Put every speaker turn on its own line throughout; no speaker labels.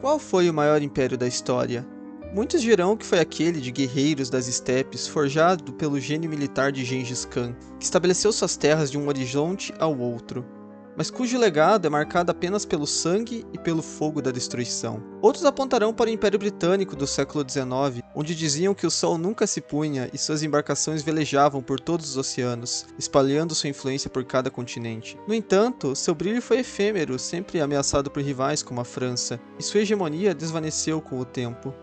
Qual foi o maior império da história? Muitos dirão que foi aquele de guerreiros das estepes forjado pelo gênio militar de Gengis Khan, que estabeleceu suas terras de um horizonte ao outro, mas cujo legado é marcado apenas pelo sangue e pelo fogo da destruição. Outros apontarão para o Império Britânico do século XIX, onde diziam que o sol nunca se punha e suas embarcações velejavam por todos os oceanos, espalhando sua influência por cada continente. No entanto, seu brilho foi efêmero, sempre ameaçado por rivais como a França, e sua hegemonia desvaneceu com o tempo.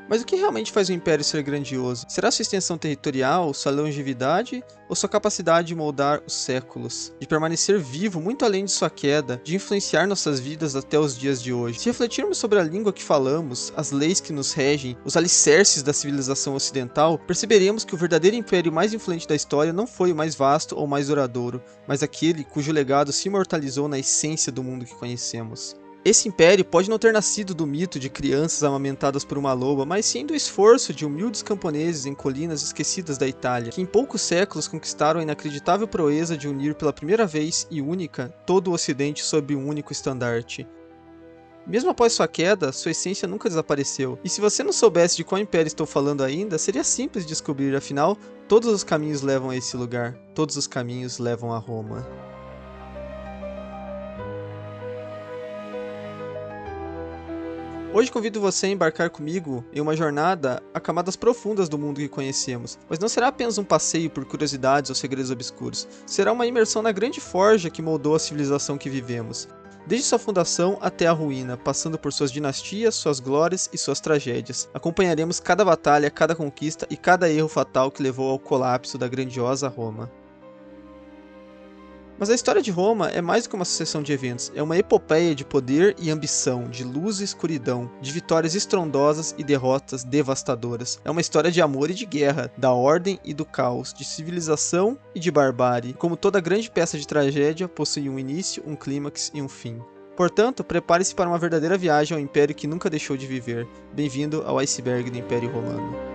Mas o que realmente faz um império ser grandioso? Será sua extensão territorial, sua longevidade ou sua capacidade de moldar os séculos? De permanecer vivo muito além de sua queda, de influenciar nossas vidas até os dias de hoje? Se refletirmos sobre a língua que falamos, as leis que nos regem, os alicerces da civilização ocidental, perceberemos que o verdadeiro império mais influente da história não foi o mais vasto ou mais duradouro, mas aquele cujo legado se imortalizou na essência do mundo que conhecemos. Esse império pode não ter nascido do mito de crianças amamentadas por uma loba, mas sim do esforço de humildes camponeses em colinas esquecidas da Itália, que em poucos séculos conquistaram a inacreditável proeza de unir pela primeira vez e única todo o Ocidente sob um único estandarte. Mesmo após sua queda, sua essência nunca desapareceu, e se você não soubesse de qual império estou falando ainda, seria simples descobrir, afinal, todos os caminhos levam a esse lugar, todos os caminhos levam a Roma. Hoje convido você a embarcar comigo em uma jornada a camadas profundas do mundo que conhecemos, mas não será apenas um passeio por curiosidades ou segredos obscuros, será uma imersão na grande forja que moldou a civilização que vivemos, desde sua fundação até a ruína, passando por suas dinastias, suas glórias e suas tragédias. Acompanharemos cada batalha, cada conquista e cada erro fatal que levou ao colapso da grandiosa Roma. Mas a história de Roma é mais do que uma sucessão de eventos, é uma epopeia de poder e ambição, de luz e escuridão, de vitórias estrondosas e derrotas devastadoras. É uma história de amor e de guerra, da ordem e do caos, de civilização e de barbárie. Como toda grande peça de tragédia, possui um início, um clímax e um fim. Portanto, prepare-se para uma verdadeira viagem ao império que nunca deixou de viver. Bem-vindo ao iceberg do Império Romano.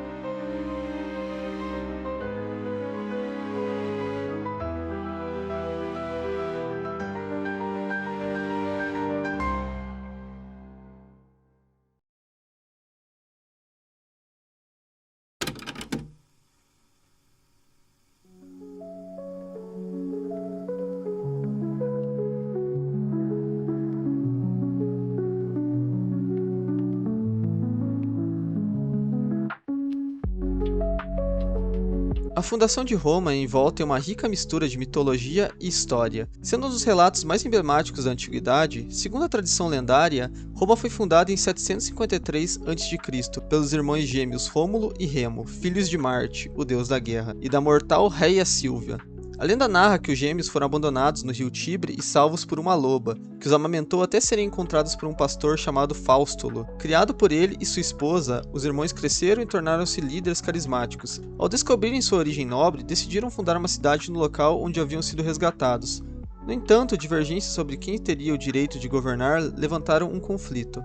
A fundação de Roma envolta em uma rica mistura de mitologia e história. Sendo um dos relatos mais emblemáticos da antiguidade, segundo a tradição lendária, Roma foi fundada em 753 a.C. pelos irmãos gêmeos Rômulo e Remo, filhos de Marte, o deus da guerra, e da mortal Rheia Silvia. A lenda narra que os gêmeos foram abandonados no rio Tibre e salvos por uma loba, que os amamentou até serem encontrados por um pastor chamado Faustulo. Criado por ele e sua esposa, os irmãos cresceram e tornaram-se líderes carismáticos. Ao descobrirem sua origem nobre, decidiram fundar uma cidade no local onde haviam sido resgatados. No entanto, divergências sobre quem teria o direito de governar levantaram um conflito,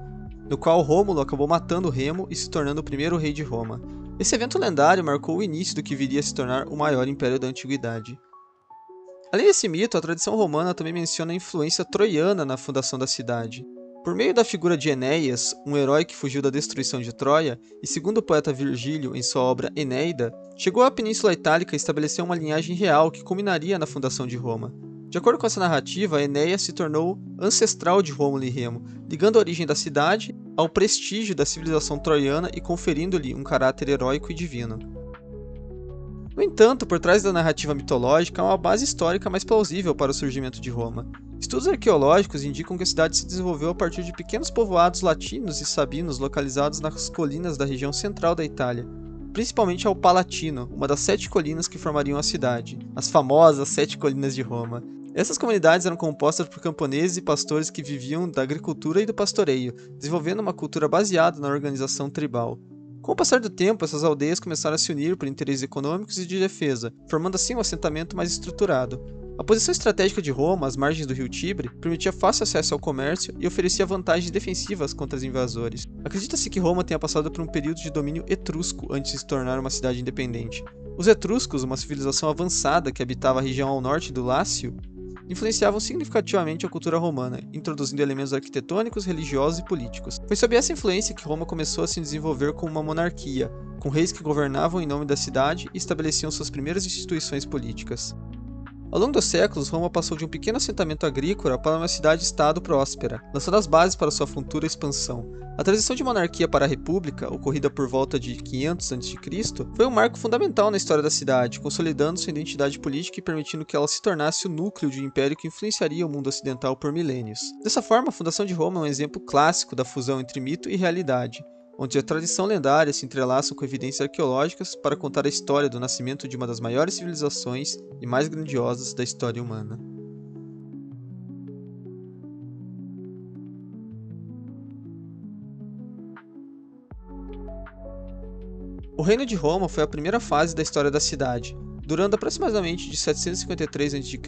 no qual Rômulo acabou matando Remo e se tornando o primeiro rei de Roma. Esse evento lendário marcou o início do que viria a se tornar o maior império da antiguidade. Além desse mito, a tradição romana também menciona a influência troiana na fundação da cidade. Por meio da figura de Enéas, um herói que fugiu da destruição de Troia, e segundo o poeta Virgílio em sua obra Enéida, chegou à Península Itálica e estabeleceu uma linhagem real que culminaria na fundação de Roma. De acordo com essa narrativa, Enéas se tornou ancestral de Rômulo e Remo, ligando a origem da cidade ao prestígio da civilização troiana e conferindo-lhe um caráter heróico e divino. No entanto, por trás da narrativa mitológica há uma base histórica mais plausível para o surgimento de Roma. Estudos arqueológicos indicam que a cidade se desenvolveu a partir de pequenos povoados latinos e sabinos localizados nas colinas da região central da Itália, principalmente ao Palatino, uma das 7 colinas que formariam a cidade, as famosas 7 colinas de Roma. Essas comunidades eram compostas por camponeses e pastores que viviam da agricultura e do pastoreio, desenvolvendo uma cultura baseada na organização tribal. Com o passar do tempo, essas aldeias começaram a se unir por interesses econômicos e de defesa, formando assim um assentamento mais estruturado. A posição estratégica de Roma, às margens do rio Tibre, permitia fácil acesso ao comércio e oferecia vantagens defensivas contra os invasores. Acredita-se que Roma tenha passado por um período de domínio etrusco antes de se tornar uma cidade independente. Os etruscos, uma civilização avançada que habitava a região ao norte do Lácio, influenciavam significativamente a cultura romana, introduzindo elementos arquitetônicos, religiosos e políticos. Foi sob essa influência que Roma começou a se desenvolver como uma monarquia, com reis que governavam em nome da cidade e estabeleciam suas primeiras instituições políticas. Ao longo dos séculos, Roma passou de um pequeno assentamento agrícola para uma cidade-estado próspera, lançando as bases para sua futura expansão. A transição de monarquia para a república, ocorrida por volta de 500 a.C., foi um marco fundamental na história da cidade, consolidando sua identidade política e permitindo que ela se tornasse o núcleo de um império que influenciaria o mundo ocidental por milênios. Dessa forma, a fundação de Roma é um exemplo clássico da fusão entre mito e realidade, onde a tradição lendária se entrelaça com evidências arqueológicas para contar a história do nascimento de uma das maiores civilizações e mais grandiosas da história humana. O Reino de Roma foi a primeira fase da história da cidade, durando aproximadamente de 753 a.C.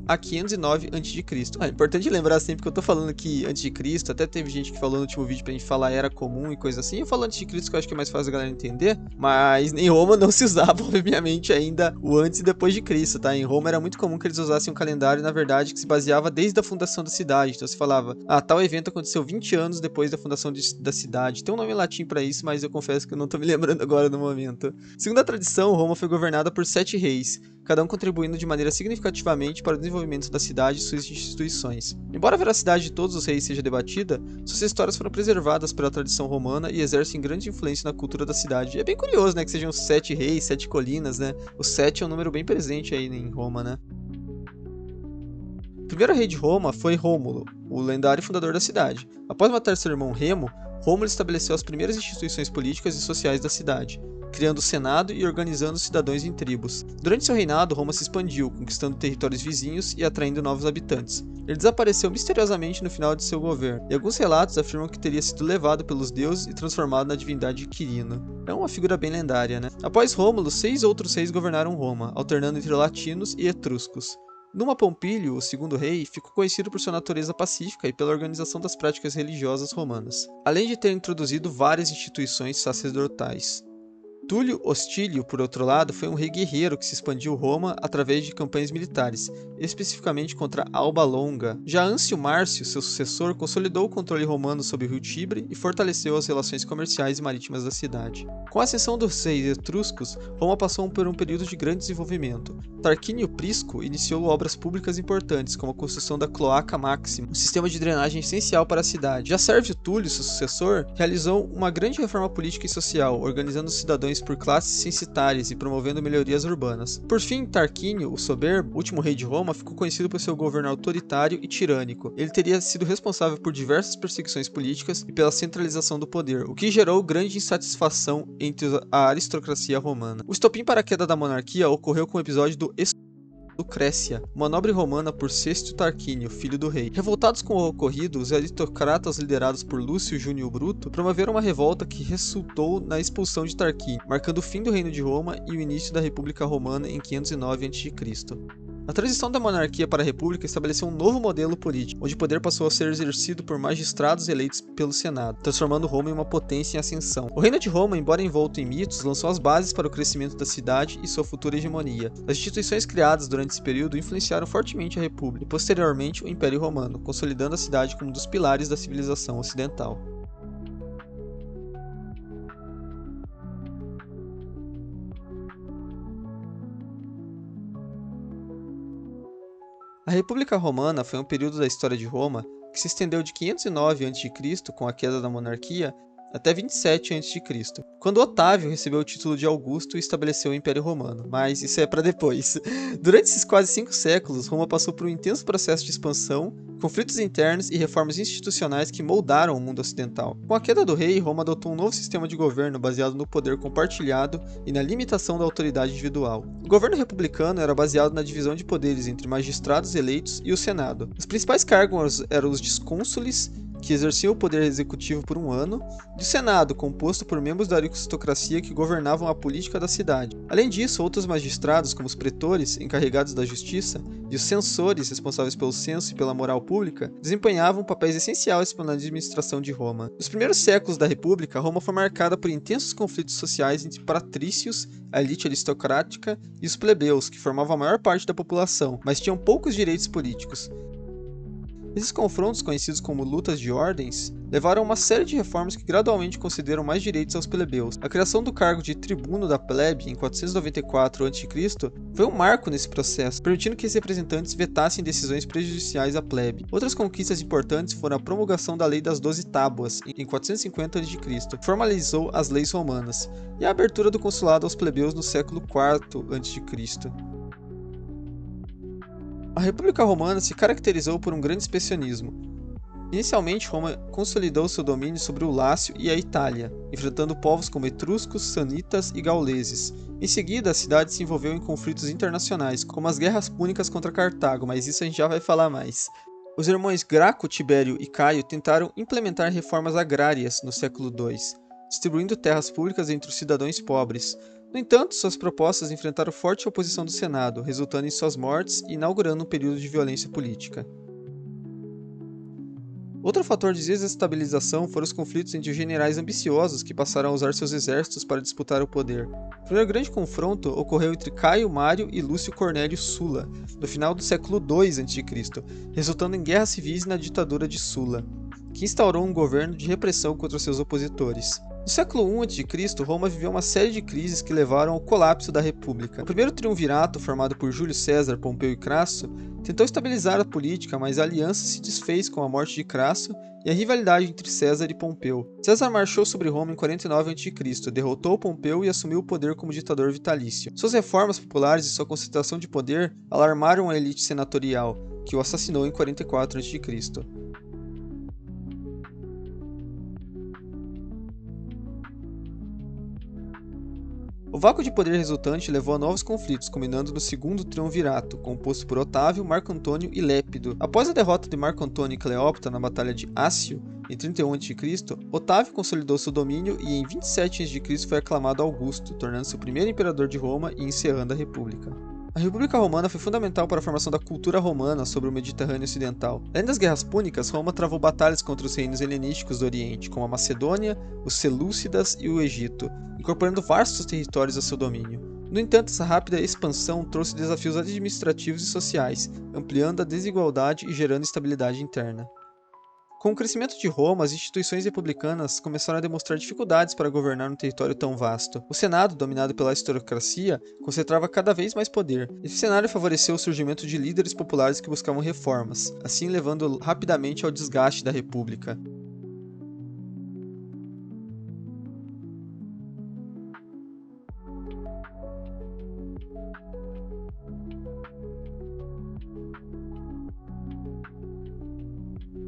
a 509 a.C. É importante lembrar sempre que eu tô falando aqui antes de Cristo, até teve gente que falou no último vídeo pra gente falar era comum e coisa assim. Eu falo antes de Cristo que eu acho que é mais fácil a galera entender, mas em Roma não se usava, obviamente, ainda o antes e depois de Cristo, tá? Em Roma era muito comum que eles usassem um calendário, na verdade, que se baseava desde a fundação da cidade. Então se falava, tal evento aconteceu 20 anos depois da fundação da cidade. Tem um nome em latim pra isso, mas eu confesso que eu não tô me lembrando agora no momento. Segundo a tradição, Roma foi governada por 7 reis, cada um contribuindo de maneira significativamente para o desenvolvimento da cidade e suas instituições. Embora a veracidade de todos os reis seja debatida, suas histórias foram preservadas pela tradição romana e exercem grande influência na cultura da cidade. É bem curioso, né, que sejam 7 reis, 7 colinas, né? O 7 é um número bem presente aí em Roma, né? O primeiro rei de Roma foi Rômulo, o lendário fundador da cidade. Após matar seu irmão Remo, Rômulo estabeleceu as primeiras instituições políticas e sociais da cidade, criando o Senado e organizando os cidadãos em tribos. Durante seu reinado, Roma se expandiu, conquistando territórios vizinhos e atraindo novos habitantes. Ele desapareceu misteriosamente no final de seu governo, e alguns relatos afirmam que teria sido levado pelos deuses e transformado na divindade Quirino. É uma figura bem lendária, né? Após Rômulo, 6 outros reis governaram Roma, alternando entre latinos e etruscos. Numa Pompílio, o segundo rei, ficou conhecido por sua natureza pacífica e pela organização das práticas religiosas romanas, além de ter introduzido várias instituições sacerdotais. Túlio Hostílio, por outro lado, foi um rei guerreiro que se expandiu Roma através de campanhas militares, especificamente contra Alba Longa. Já Ancio Márcio, seu sucessor, consolidou o controle romano sobre o rio Tibre e fortaleceu as relações comerciais e marítimas da cidade. Com a ascensão dos reis etruscos, Roma passou por um período de grande desenvolvimento. Tarquínio Prisco iniciou obras públicas importantes, como a construção da Cloaca Máxima, um sistema de drenagem essencial para a cidade. Já Sérvio Túlio, seu sucessor, realizou uma grande reforma política e social, organizando os cidadãos por classes censitárias e promovendo melhorias urbanas. Por fim, Tarquínio, o soberbo, último rei de Roma, ficou conhecido por seu governo autoritário e tirânico. Ele teria sido responsável por diversas perseguições políticas e pela centralização do poder, o que gerou grande insatisfação entre a aristocracia romana. O estopim para a queda da monarquia ocorreu com o episódio do Lucrécia, uma nobre romana por Sexto Tarquínio, filho do rei. Revoltados com o ocorrido, os aristocratas liderados por Lúcio Júnior Bruto promoveram uma revolta que resultou na expulsão de Tarquínio, marcando o fim do reino de Roma e o início da República Romana em 509 a.C. A transição da monarquia para a república estabeleceu um novo modelo político, onde o poder passou a ser exercido por magistrados eleitos pelo Senado, transformando Roma em uma potência em ascensão. O reino de Roma, embora envolto em mitos, lançou as bases para o crescimento da cidade e sua futura hegemonia. As instituições criadas durante esse período influenciaram fortemente a república e, posteriormente, o Império Romano, consolidando a cidade como um dos pilares da civilização ocidental. A República Romana foi um período da história de Roma que se estendeu de 509 a.C., com a queda da monarquia, até 27 a.C., quando Otávio recebeu o título de Augusto e estabeleceu o Império Romano, mas isso é para depois. Durante esses quase 5 séculos, Roma passou por um intenso processo de expansão, conflitos internos e reformas institucionais que moldaram o mundo ocidental. Com a queda do rei, Roma adotou um novo sistema de governo baseado no poder compartilhado e na limitação da autoridade individual. O governo republicano era baseado na divisão de poderes entre magistrados eleitos e o Senado. Os principais cargos eram os discônsules, que exerciam o poder executivo por um ano, e o Senado, composto por membros da aristocracia que governavam a política da cidade. Além disso, outros magistrados, como os pretores, encarregados da justiça, e os censores, responsáveis pelo censo e pela moral pública, desempenhavam papéis essenciais na administração de Roma. Nos primeiros séculos da República, Roma foi marcada por intensos conflitos sociais entre patrícios, a elite aristocrática, e os plebeus, que formavam a maior parte da população, mas tinham poucos direitos políticos. Esses confrontos, conhecidos como lutas de ordens, levaram a uma série de reformas que gradualmente concederam mais direitos aos plebeus. A criação do cargo de tribuno da plebe em 494 a.C. foi um marco nesse processo, permitindo que esses representantes vetassem decisões prejudiciais à plebe. Outras conquistas importantes foram a promulgação da Lei das 12 Tábuas em 450 a.C., que formalizou as leis romanas, e a abertura do consulado aos plebeus no século IV a.C. A República Romana se caracterizou por um grande expansionismo. Inicialmente, Roma consolidou seu domínio sobre o Lácio e a Itália, enfrentando povos como etruscos, sanitas e gauleses. Em seguida, a cidade se envolveu em conflitos internacionais, como as Guerras Púnicas contra Cartago, mas isso a gente já vai falar mais. Os irmãos Graco, Tibério e Caio tentaram implementar reformas agrárias no século II, distribuindo terras públicas entre os cidadãos pobres. No entanto, suas propostas enfrentaram forte oposição do Senado, resultando em suas mortes e inaugurando um período de violência política. Outro fator de desestabilização foram os conflitos entre os generais ambiciosos que passaram a usar seus exércitos para disputar o poder. O primeiro grande confronto ocorreu entre Caio Mário e Lúcio Cornélio Sulla, no final do século II a.C., resultando em guerras civis e na ditadura de Sulla, que instaurou um governo de repressão contra seus opositores. No século I a.C., Roma viveu uma série de crises que levaram ao colapso da República. O primeiro triunvirato, formado por Júlio César, Pompeu e Crasso, tentou estabilizar a política, mas a aliança se desfez com a morte de Crasso e a rivalidade entre César e Pompeu. César marchou sobre Roma em 49 a.C., derrotou Pompeu e assumiu o poder como ditador vitalício. Suas reformas populares e sua concentração de poder alarmaram a elite senatorial, que o assassinou em 44 a.C. O vácuo de poder resultante levou a novos conflitos, culminando no segundo triunvirato, composto por Otávio, Marco Antônio e Lépido. Após a derrota de Marco Antônio e Cleópatra na Batalha de Ácio, em 31 a.C., Otávio consolidou seu domínio e em 27 a.C. foi aclamado Augusto, tornando-se o primeiro imperador de Roma e encerrando a República. A República Romana foi fundamental para a formação da cultura romana sobre o Mediterrâneo Ocidental. Além das guerras púnicas, Roma travou batalhas contra os reinos helenísticos do Oriente, como a Macedônia, os Selúcidas e o Egito, incorporando vastos territórios a seu domínio. No entanto, essa rápida expansão trouxe desafios administrativos e sociais, ampliando a desigualdade e gerando instabilidade interna. Com o crescimento de Roma, as instituições republicanas começaram a demonstrar dificuldades para governar um território tão vasto. O Senado, dominado pela aristocracia, concentrava cada vez mais poder. Esse cenário favoreceu o surgimento de líderes populares que buscavam reformas, assim levando rapidamente ao desgaste da República.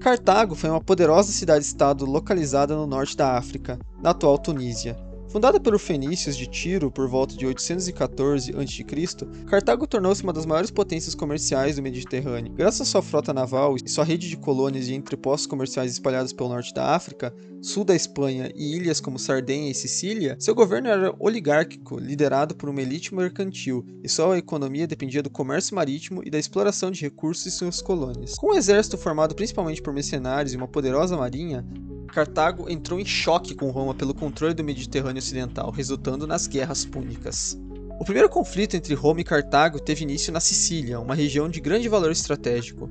Cartago foi uma poderosa cidade-estado localizada no norte da África, na atual Tunísia. Fundada pelos fenícios de Tiro por volta de 814 a.C., Cartago tornou-se uma das maiores potências comerciais do Mediterrâneo. Graças à sua frota naval e sua rede de colônias e entrepostos comerciais espalhados pelo norte da África, sul da Espanha e ilhas como Sardenha e Sicília, seu governo era oligárquico, liderado por uma elite mercantil, e sua economia dependia do comércio marítimo e da exploração de recursos em suas colônias. Com um exército formado principalmente por mercenários e uma poderosa marinha, Cartago entrou em choque com Roma pelo controle do Mediterrâneo Ocidental, resultando nas Guerras Púnicas. O primeiro conflito entre Roma e Cartago teve início na Sicília, uma região de grande valor estratégico.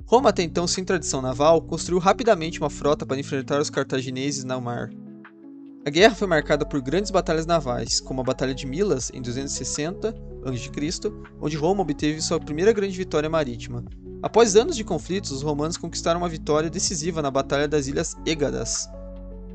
Roma, até então sem tradição naval, construiu rapidamente uma frota para enfrentar os cartagineses no mar. A guerra foi marcada por grandes batalhas navais, como a Batalha de Milas, em 260 a.C., onde Roma obteve sua primeira grande vitória marítima. Após anos de conflitos, os romanos conquistaram uma vitória decisiva na Batalha das Ilhas Égadas,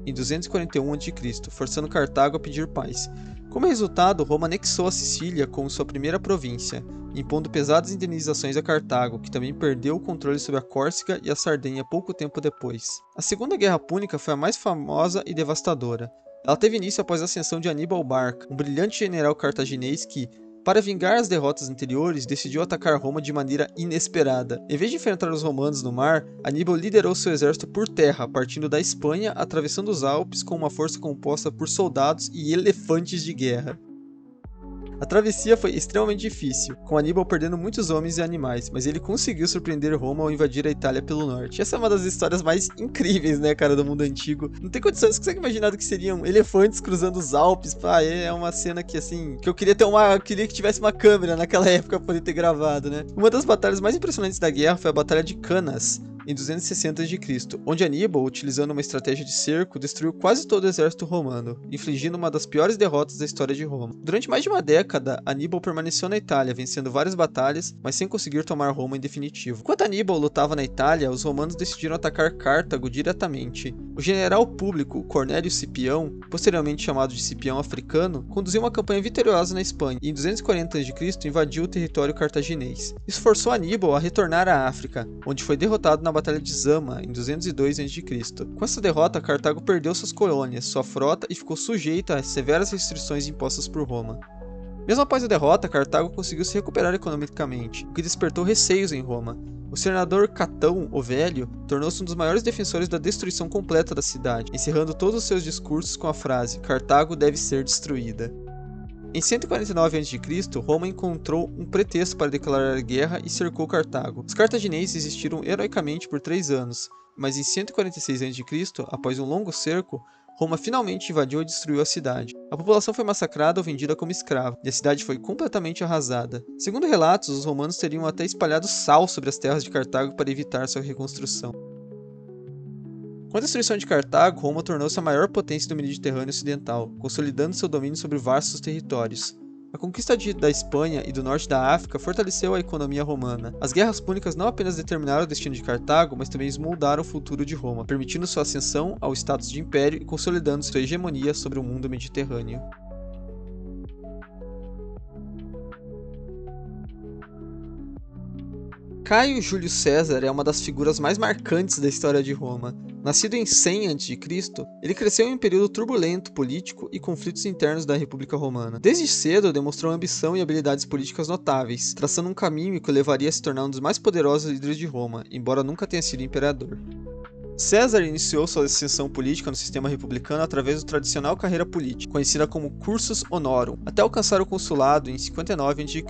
em 241 a.C., forçando Cartago a pedir paz. Como resultado, Roma anexou a Sicília como sua primeira província, impondo pesadas indenizações a Cartago, que também perdeu o controle sobre a Córcega e a Sardenha pouco tempo depois. A Segunda Guerra Púnica foi a mais famosa e devastadora. Ela teve início após a ascensão de Aníbal Barca, um brilhante general cartaginês que, Para vingar as derrotas anteriores, decidiu atacar Roma de maneira inesperada. Em vez de enfrentar os romanos no mar, Aníbal liderou seu exército por terra, partindo da Espanha, atravessando os Alpes com uma força composta por soldados e elefantes de guerra. A travessia foi extremamente difícil, com Aníbal perdendo muitos homens e animais, mas ele conseguiu surpreender Roma ao invadir a Itália pelo norte. Essa é uma das histórias mais incríveis, né, cara, do mundo antigo. Não tem condições, consegue imaginar do que seriam elefantes cruzando os Alpes. É uma cena que, assim, que eu queria queria que tivesse uma câmera naquela época pra poder ter gravado, né. Uma das batalhas mais impressionantes da guerra foi a Batalha de Cannas, em 260 a.C., onde Aníbal, utilizando uma estratégia de cerco, destruiu quase todo o exército romano, infligindo uma das piores derrotas da história de Roma. Durante mais de uma década, Aníbal permaneceu na Itália, vencendo várias batalhas, mas sem conseguir tomar Roma em definitivo. Enquanto Aníbal lutava na Itália, os romanos decidiram atacar Cartago diretamente. O general público Cornélio Cipião, posteriormente chamado de Cipião Africano, conduziu uma campanha vitoriosa na Espanha e em 240 a.C. invadiu o território cartaginês. Isso forçou Aníbal a retornar à África, onde foi derrotado na Batalha de Zama, em 202 a.C. Com essa derrota, Cartago perdeu suas colônias, sua frota e ficou sujeita às severas restrições impostas por Roma. Mesmo após a derrota, Cartago conseguiu se recuperar economicamente, o que despertou receios em Roma. O senador Catão o Velho tornou-se um dos maiores defensores da destruição completa da cidade, encerrando todos os seus discursos com a frase: "Cartago deve ser destruída". Em 149 a.C., Roma encontrou um pretexto para declarar guerra e cercou Cartago. Os cartagineses resistiram heroicamente por 3 anos, mas em 146 a.C., após um longo cerco, Roma finalmente invadiu e destruiu a cidade. A população foi massacrada ou vendida como escrava, e a cidade foi completamente arrasada. Segundo relatos, os romanos teriam até espalhado sal sobre as terras de Cartago para evitar sua reconstrução. Com a destruição de Cartago, Roma tornou-se a maior potência do Mediterrâneo Ocidental, consolidando seu domínio sobre vastos territórios. A conquista da Espanha e do norte da África fortaleceu a economia romana. As guerras púnicas não apenas determinaram o destino de Cartago, mas também moldaram o futuro de Roma, permitindo sua ascensão ao status de império e consolidando sua hegemonia sobre o mundo mediterrâneo. Caio Júlio César é uma das figuras mais marcantes da história de Roma. Nascido em 100 a.C., ele cresceu em um período turbulento político e conflitos internos da República Romana. Desde cedo demonstrou ambição e habilidades políticas notáveis, traçando um caminho que o levaria a se tornar um dos mais poderosos líderes de Roma, embora nunca tenha sido imperador. César iniciou sua ascensão política no sistema republicano através da tradicional carreira política, conhecida como cursus honorum, até alcançar o consulado em 59 a.C.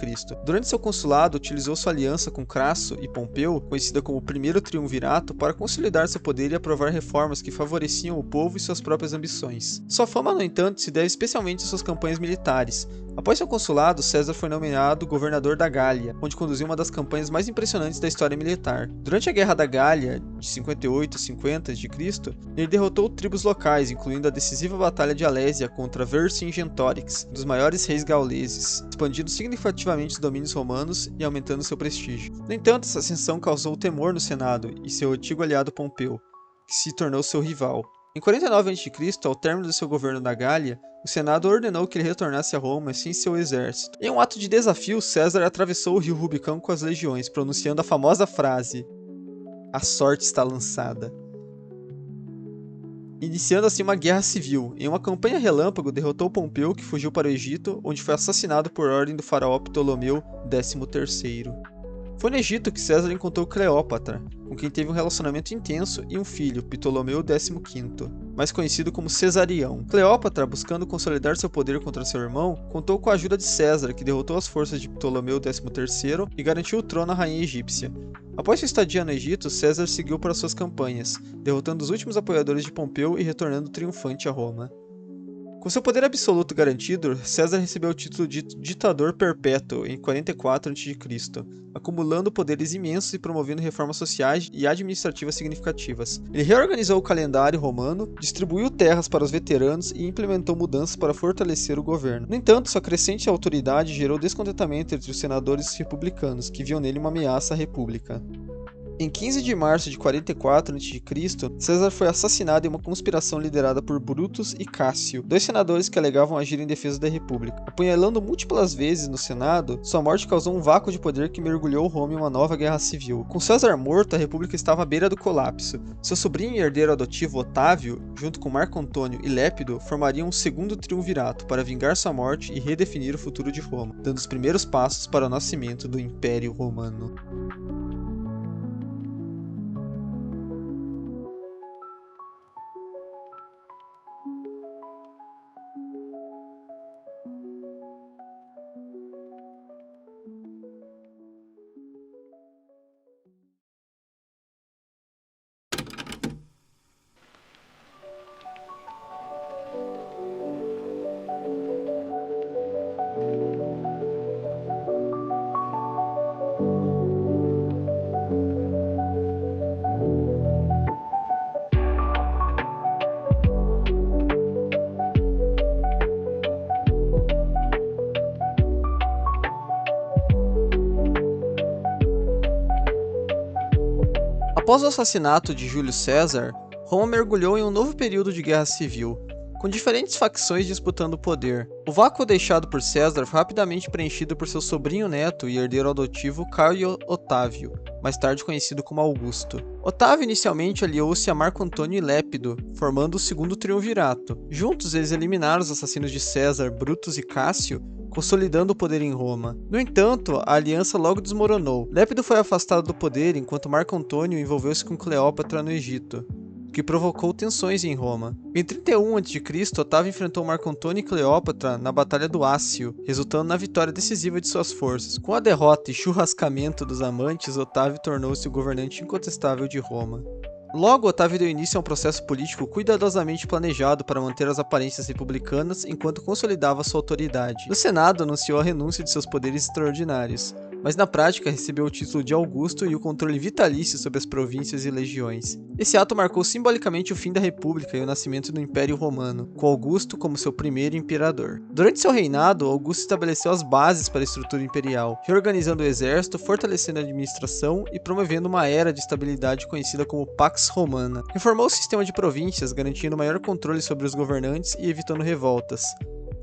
Durante seu consulado, utilizou sua aliança com Crasso e Pompeu, conhecida como o Primeiro Triunvirato, para consolidar seu poder e aprovar reformas que favoreciam o povo e suas próprias ambições. Sua fama, no entanto, se deve especialmente às suas campanhas militares. Após seu consulado, César foi nomeado governador da Gália, onde conduziu uma das campanhas mais impressionantes da história militar. Durante a Guerra da Gália, de 58 a 50 a.C., ele derrotou tribos locais, incluindo a decisiva Batalha de Alésia contra Vercingetorix, um dos maiores reis gauleses, expandindo significativamente os domínios romanos e aumentando seu prestígio. No entanto, essa ascensão causou temor no Senado e seu antigo aliado Pompeu, que se tornou seu rival. Em 49 a.C., ao término do seu governo na Gália, o Senado ordenou que ele retornasse a Roma sem seu exército. Em um ato de desafio, César atravessou o rio Rubicão com as legiões, pronunciando a famosa frase: "A sorte está lançada", iniciando assim uma guerra civil. Em uma campanha relâmpago, derrotou Pompeu, que fugiu para o Egito, onde foi assassinado por ordem do faraó Ptolomeu XIII. Foi no Egito que César encontrou Cleópatra, com quem teve um relacionamento intenso, e um filho, Ptolomeu XV, mais conhecido como Cesarião. Cleópatra, buscando consolidar seu poder contra seu irmão, contou com a ajuda de César, que derrotou as forças de Ptolomeu XIII e garantiu o trono à rainha egípcia. Após sua estadia no Egito, César seguiu para suas campanhas, derrotando os últimos apoiadores de Pompeu e retornando triunfante a Roma. Com seu poder absoluto garantido, César recebeu o título de ditador perpétuo em 44 a.C., acumulando poderes imensos e promovendo reformas sociais e administrativas significativas. Ele reorganizou o calendário romano, distribuiu terras para os veteranos e implementou mudanças para fortalecer o governo. No entanto, sua crescente autoridade gerou descontentamento entre os senadores republicanos, que viam nele uma ameaça à república. Em 15 de março de 44 a.C., César foi assassinado em uma conspiração liderada por Brutus e Cássio, dois senadores que alegavam agir em defesa da República. Apunhalando múltiplas vezes no Senado, sua morte causou um vácuo de poder que mergulhou Roma em uma nova guerra civil. Com César morto, a República estava à beira do colapso. Seu sobrinho e herdeiro adotivo Otávio, junto com Marco Antônio e Lépido, formariam um segundo triunvirato para vingar sua morte e redefinir o futuro de Roma, dando os primeiros passos para o nascimento do Império Romano. Após o assassinato de Júlio César, Roma mergulhou em um novo período de guerra civil, com diferentes facções disputando o poder. O vácuo deixado por César foi rapidamente preenchido por seu sobrinho-neto e herdeiro adotivo Caio Otávio, mais tarde conhecido como Augusto. Otávio inicialmente aliou-se a Marco Antônio e Lépido, formando o segundo triunvirato. Juntos eles eliminaram os assassinos de César, Brutus e Cássio, consolidando o poder em Roma. No entanto, a aliança logo desmoronou. Lépido foi afastado do poder enquanto Marco Antônio envolveu-se com Cleópatra no Egito, o que provocou tensões em Roma. Em 31 a.C., Otávio enfrentou Marco Antônio e Cleópatra na Batalha do Ácio, resultando na vitória decisiva de suas forças. Com a derrota e churrascamento dos amantes, Otávio tornou-se o governante incontestável de Roma. Logo, Otávio deu início a um processo político cuidadosamente planejado para manter as aparências republicanas enquanto consolidava sua autoridade. No Senado, anunciou a renúncia de seus poderes extraordinários, mas na prática recebeu o título de Augusto e o controle vitalício sobre as províncias e legiões. Esse ato marcou simbolicamente o fim da República e o nascimento do Império Romano, com Augusto como seu primeiro imperador. Durante seu reinado, Augusto estabeleceu as bases para a estrutura imperial, reorganizando o exército, fortalecendo a administração e promovendo uma era de estabilidade conhecida como Pax Romana. Reformou o sistema de províncias, garantindo maior controle sobre os governantes e evitando revoltas.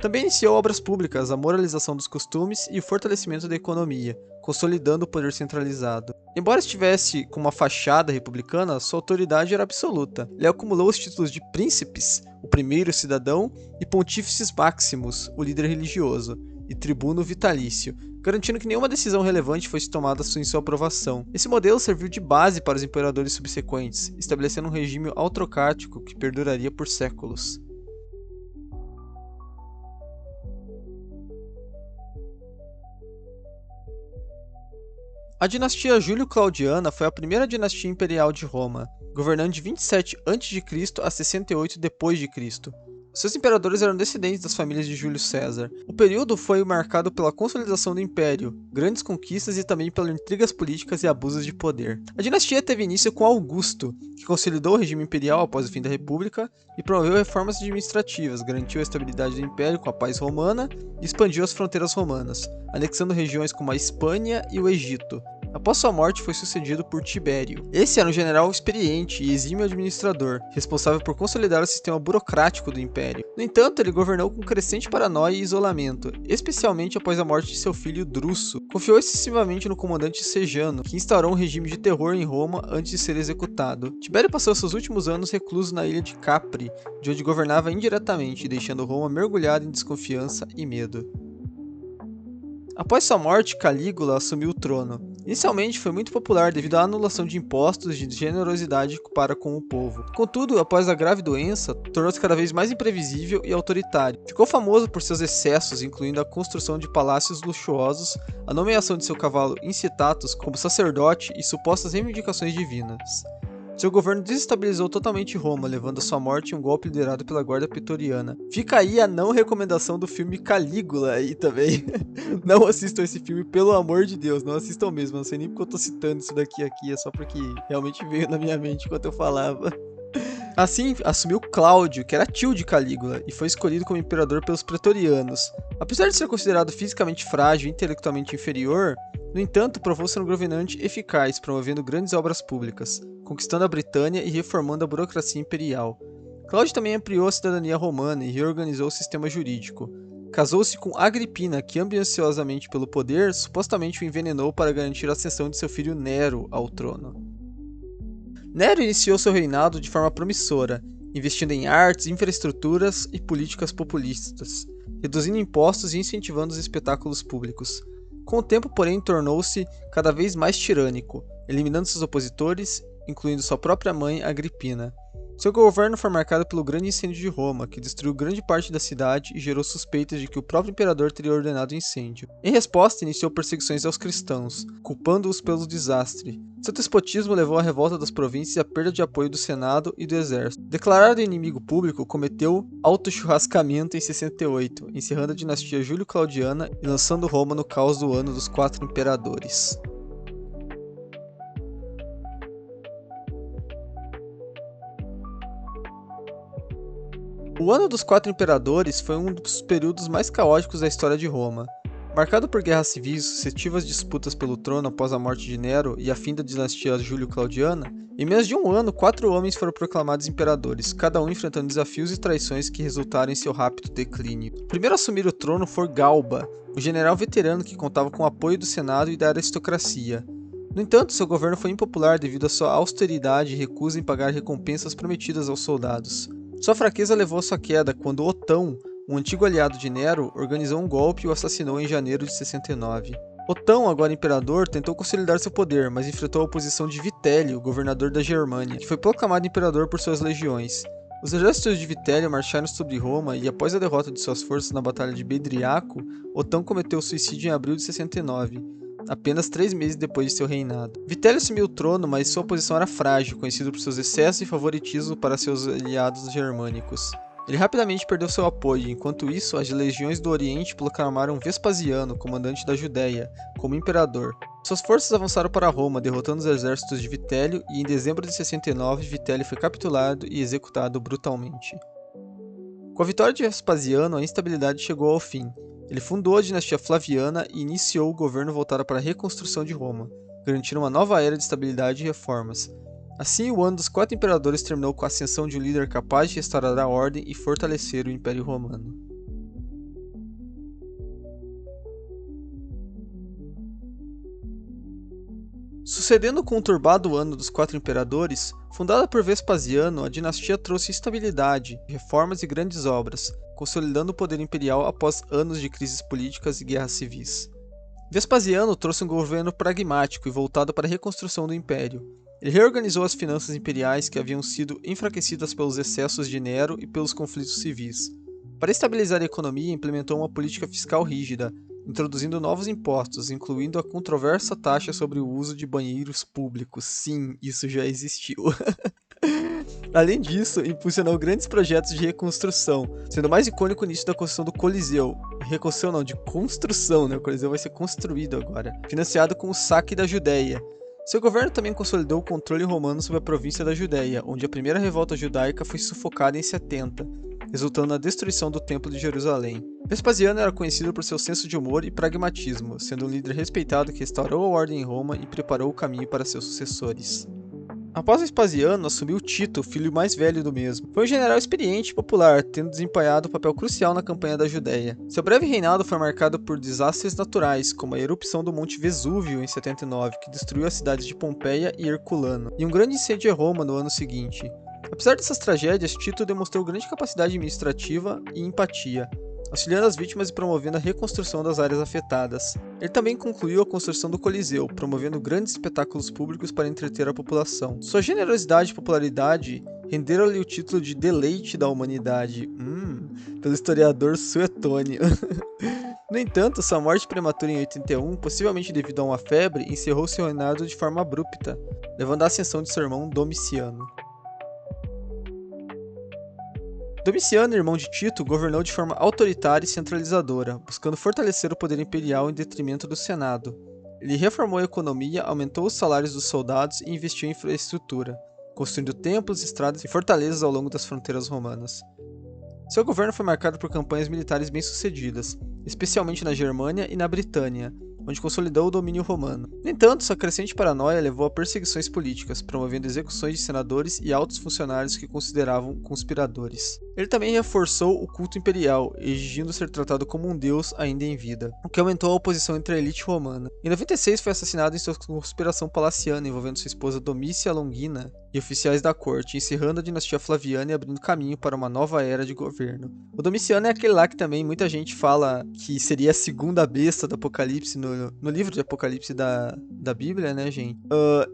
Também iniciou obras públicas, a moralização dos costumes e o fortalecimento da economia, consolidando o poder centralizado. Embora estivesse com uma fachada republicana, sua autoridade era absoluta. Ele acumulou os títulos de príncipes, o primeiro cidadão, e pontífices maximus, o líder religioso, e tribuno vitalício, garantindo que nenhuma decisão relevante fosse tomada sem sua aprovação. Esse modelo serviu de base para os imperadores subsequentes, estabelecendo um regime autocrático que perduraria por séculos. A dinastia Júlio-Claudiana foi a primeira dinastia imperial de Roma, governando de 27 a.C. a 68 d.C. Seus imperadores eram descendentes das famílias de Júlio César. O período foi marcado pela consolidação do império, grandes conquistas e também pelas intrigas políticas e abusos de poder. A dinastia teve início com Augusto, que consolidou o regime imperial após o fim da República e promoveu reformas administrativas, garantiu a estabilidade do império com a paz romana e expandiu as fronteiras romanas, anexando regiões como a Hispânia e o Egito. Após sua morte, foi sucedido por Tibério. Esse era um general experiente e exímio administrador, responsável por consolidar o sistema burocrático do império. No entanto, ele governou com crescente paranoia e isolamento, especialmente após a morte de seu filho Druso. Confiou excessivamente no comandante Sejano, que instaurou um regime de terror em Roma antes de ser executado. Tibério passou seus últimos anos recluso na ilha de Capri, de onde governava indiretamente, deixando Roma mergulhada em desconfiança e medo. Após sua morte, Calígula assumiu o trono. Inicialmente foi muito popular devido à anulação de impostos e de generosidade para com o povo. Contudo, após a grave doença, tornou-se cada vez mais imprevisível e autoritário. Ficou famoso por seus excessos, incluindo a construção de palácios luxuosos, a nomeação de seu cavalo Incitatus como sacerdote e supostas reivindicações divinas. Seu governo desestabilizou totalmente Roma, levando à sua morte em um golpe liderado pela Guarda Pretoriana. Fica aí a não recomendação do filme Calígula aí também. Não assistam esse filme, pelo amor de Deus, não assistam mesmo. Eu não sei nem porque eu tô citando isso daqui, é só porque realmente veio na minha mente enquanto eu falava. Assim, assumiu Cláudio, que era tio de Calígula, e foi escolhido como imperador pelos pretorianos. Apesar de ser considerado fisicamente frágil e intelectualmente inferior, No entanto, provou ser um governante eficaz, promovendo grandes obras públicas, conquistando a Britânia e reformando a burocracia imperial. Cláudio também ampliou a cidadania romana e reorganizou o sistema jurídico. Casou-se com Agripina, que, ambiciosamente pelo poder, supostamente o envenenou para garantir a ascensão de seu filho Nero ao trono. Nero iniciou seu reinado de forma promissora, investindo em artes, infraestruturas e políticas populistas, reduzindo impostos e incentivando os espetáculos públicos. Com o tempo, porém, tornou-se cada vez mais tirânico, eliminando seus opositores, incluindo sua própria mãe, Agripina. Seu governo foi marcado pelo grande incêndio de Roma, que destruiu grande parte da cidade e gerou suspeitas de que o próprio imperador teria ordenado o incêndio. Em resposta, iniciou perseguições aos cristãos, culpando-os pelo desastre. Seu despotismo levou à revolta das províncias e à perda de apoio do Senado e do exército. Declarado inimigo público, cometeu auto-churrascamento em 68, encerrando a dinastia Júlio-Claudiana e lançando Roma no caos do ano dos 4 imperadores. O Ano dos 4 Imperadores foi um dos períodos mais caóticos da história de Roma. Marcado por guerras civis e sucessivas disputas pelo trono após a morte de Nero e a fim da dinastia Júlio-Claudiana, em menos de um ano, 4 homens foram proclamados imperadores, cada um enfrentando desafios e traições que resultaram em seu rápido declínio. O primeiro a assumir o trono foi Galba, um general veterano que contava com o apoio do Senado e da aristocracia. No entanto, seu governo foi impopular devido à sua austeridade e recusa em pagar recompensas prometidas aos soldados. Sua fraqueza levou à sua queda quando Otão, um antigo aliado de Nero, organizou um golpe e o assassinou em janeiro de 69. Otão, agora imperador, tentou consolidar seu poder, mas enfrentou a oposição de Vitélio, governador da Germânia, que foi proclamado imperador por suas legiões. Os exércitos de Vitélio marcharam sobre Roma e, após a derrota de suas forças na Batalha de Bedriaco, Otão cometeu suicídio em abril de 69. Apenas 3 meses depois de seu reinado. Vitélio assumiu o trono, mas sua posição era frágil, conhecido por seus excessos e favoritismo para seus aliados germânicos. Ele rapidamente perdeu seu apoio, enquanto isso, as legiões do Oriente proclamaram Vespasiano, comandante da Judéia, como imperador. Suas forças avançaram para Roma, derrotando os exércitos de Vitélio, e em dezembro de 69, Vitélio foi capturado e executado brutalmente. Com a vitória de Vespasiano, a instabilidade chegou ao fim. Ele fundou a dinastia Flaviana e iniciou o governo voltado para a reconstrução de Roma, garantindo uma nova era de estabilidade e reformas. Assim, o ano dos 4 imperadores terminou com a ascensão de um líder capaz de restaurar a ordem e fortalecer o Império Romano. Sucedendo o conturbado ano dos 4 imperadores, fundada por Vespasiano, a dinastia trouxe estabilidade, reformas e grandes obras, consolidando o poder imperial após anos de crises políticas e guerras civis. Vespasiano trouxe um governo pragmático e voltado para a reconstrução do império. Ele reorganizou as finanças imperiais que haviam sido enfraquecidas pelos excessos de Nero e pelos conflitos civis. Para estabilizar a economia, implementou uma política fiscal rígida, introduzindo novos impostos, incluindo a controversa taxa sobre o uso de banheiros públicos. Sim, isso já existiu. Além disso, impulsionou grandes projetos de reconstrução, sendo o mais icônico nisso da construção do Coliseu. Reconstrução não, de construção, né? O Coliseu vai ser construído agora, financiado com o saque da Judéia. Seu governo também consolidou o controle romano sobre a província da Judéia, onde a primeira revolta judaica foi sufocada em 70, resultando na destruição do Templo de Jerusalém. Vespasiano era conhecido por seu senso de humor e pragmatismo, sendo um líder respeitado que restaurou a ordem em Roma e preparou o caminho para seus sucessores. Após Vespasiano, assumiu Tito, filho mais velho do mesmo. Foi um general experiente e popular, tendo desempenhado um papel crucial na campanha da Judéia. Seu breve reinado foi marcado por desastres naturais, como a erupção do Monte Vesúvio em 79, que destruiu as cidades de Pompeia e Herculano, e um grande incêndio em Roma no ano seguinte. Apesar dessas tragédias, Tito demonstrou grande capacidade administrativa e empatia, auxiliando as vítimas e promovendo a reconstrução das áreas afetadas. Ele também concluiu a construção do Coliseu, promovendo grandes espetáculos públicos para entreter a população. Sua generosidade e popularidade renderam-lhe o título de Deleite da Humanidade, pelo historiador Suetônio. No entanto, sua morte prematura em 81, possivelmente devido a uma febre, encerrou seu reinado de forma abrupta, levando à ascensão de seu irmão Domiciano. Domiciano, irmão de Tito, governou de forma autoritária e centralizadora, buscando fortalecer o poder imperial em detrimento do Senado. Ele reformou a economia, aumentou os salários dos soldados e investiu em infraestrutura, construindo templos, estradas e fortalezas ao longo das fronteiras romanas. Seu governo foi marcado por campanhas militares bem-sucedidas, especialmente na Germânia e na Britânia, onde consolidou o domínio romano. No entanto, sua crescente paranoia levou a perseguições políticas, promovendo execuções de senadores e altos funcionários que consideravam conspiradores. Ele também reforçou o culto imperial, exigindo ser tratado como um deus ainda em vida, o que aumentou a oposição entre a elite romana. Em 96 foi assassinado em sua conspiração palaciana envolvendo sua esposa Domícia Longina e oficiais da corte, encerrando a dinastia Flaviana e abrindo caminho para uma nova era de governo. O Domiciano é aquele lá que também muita gente fala que seria a segunda besta do Apocalipse no livro de Apocalipse da Bíblia, né, gente?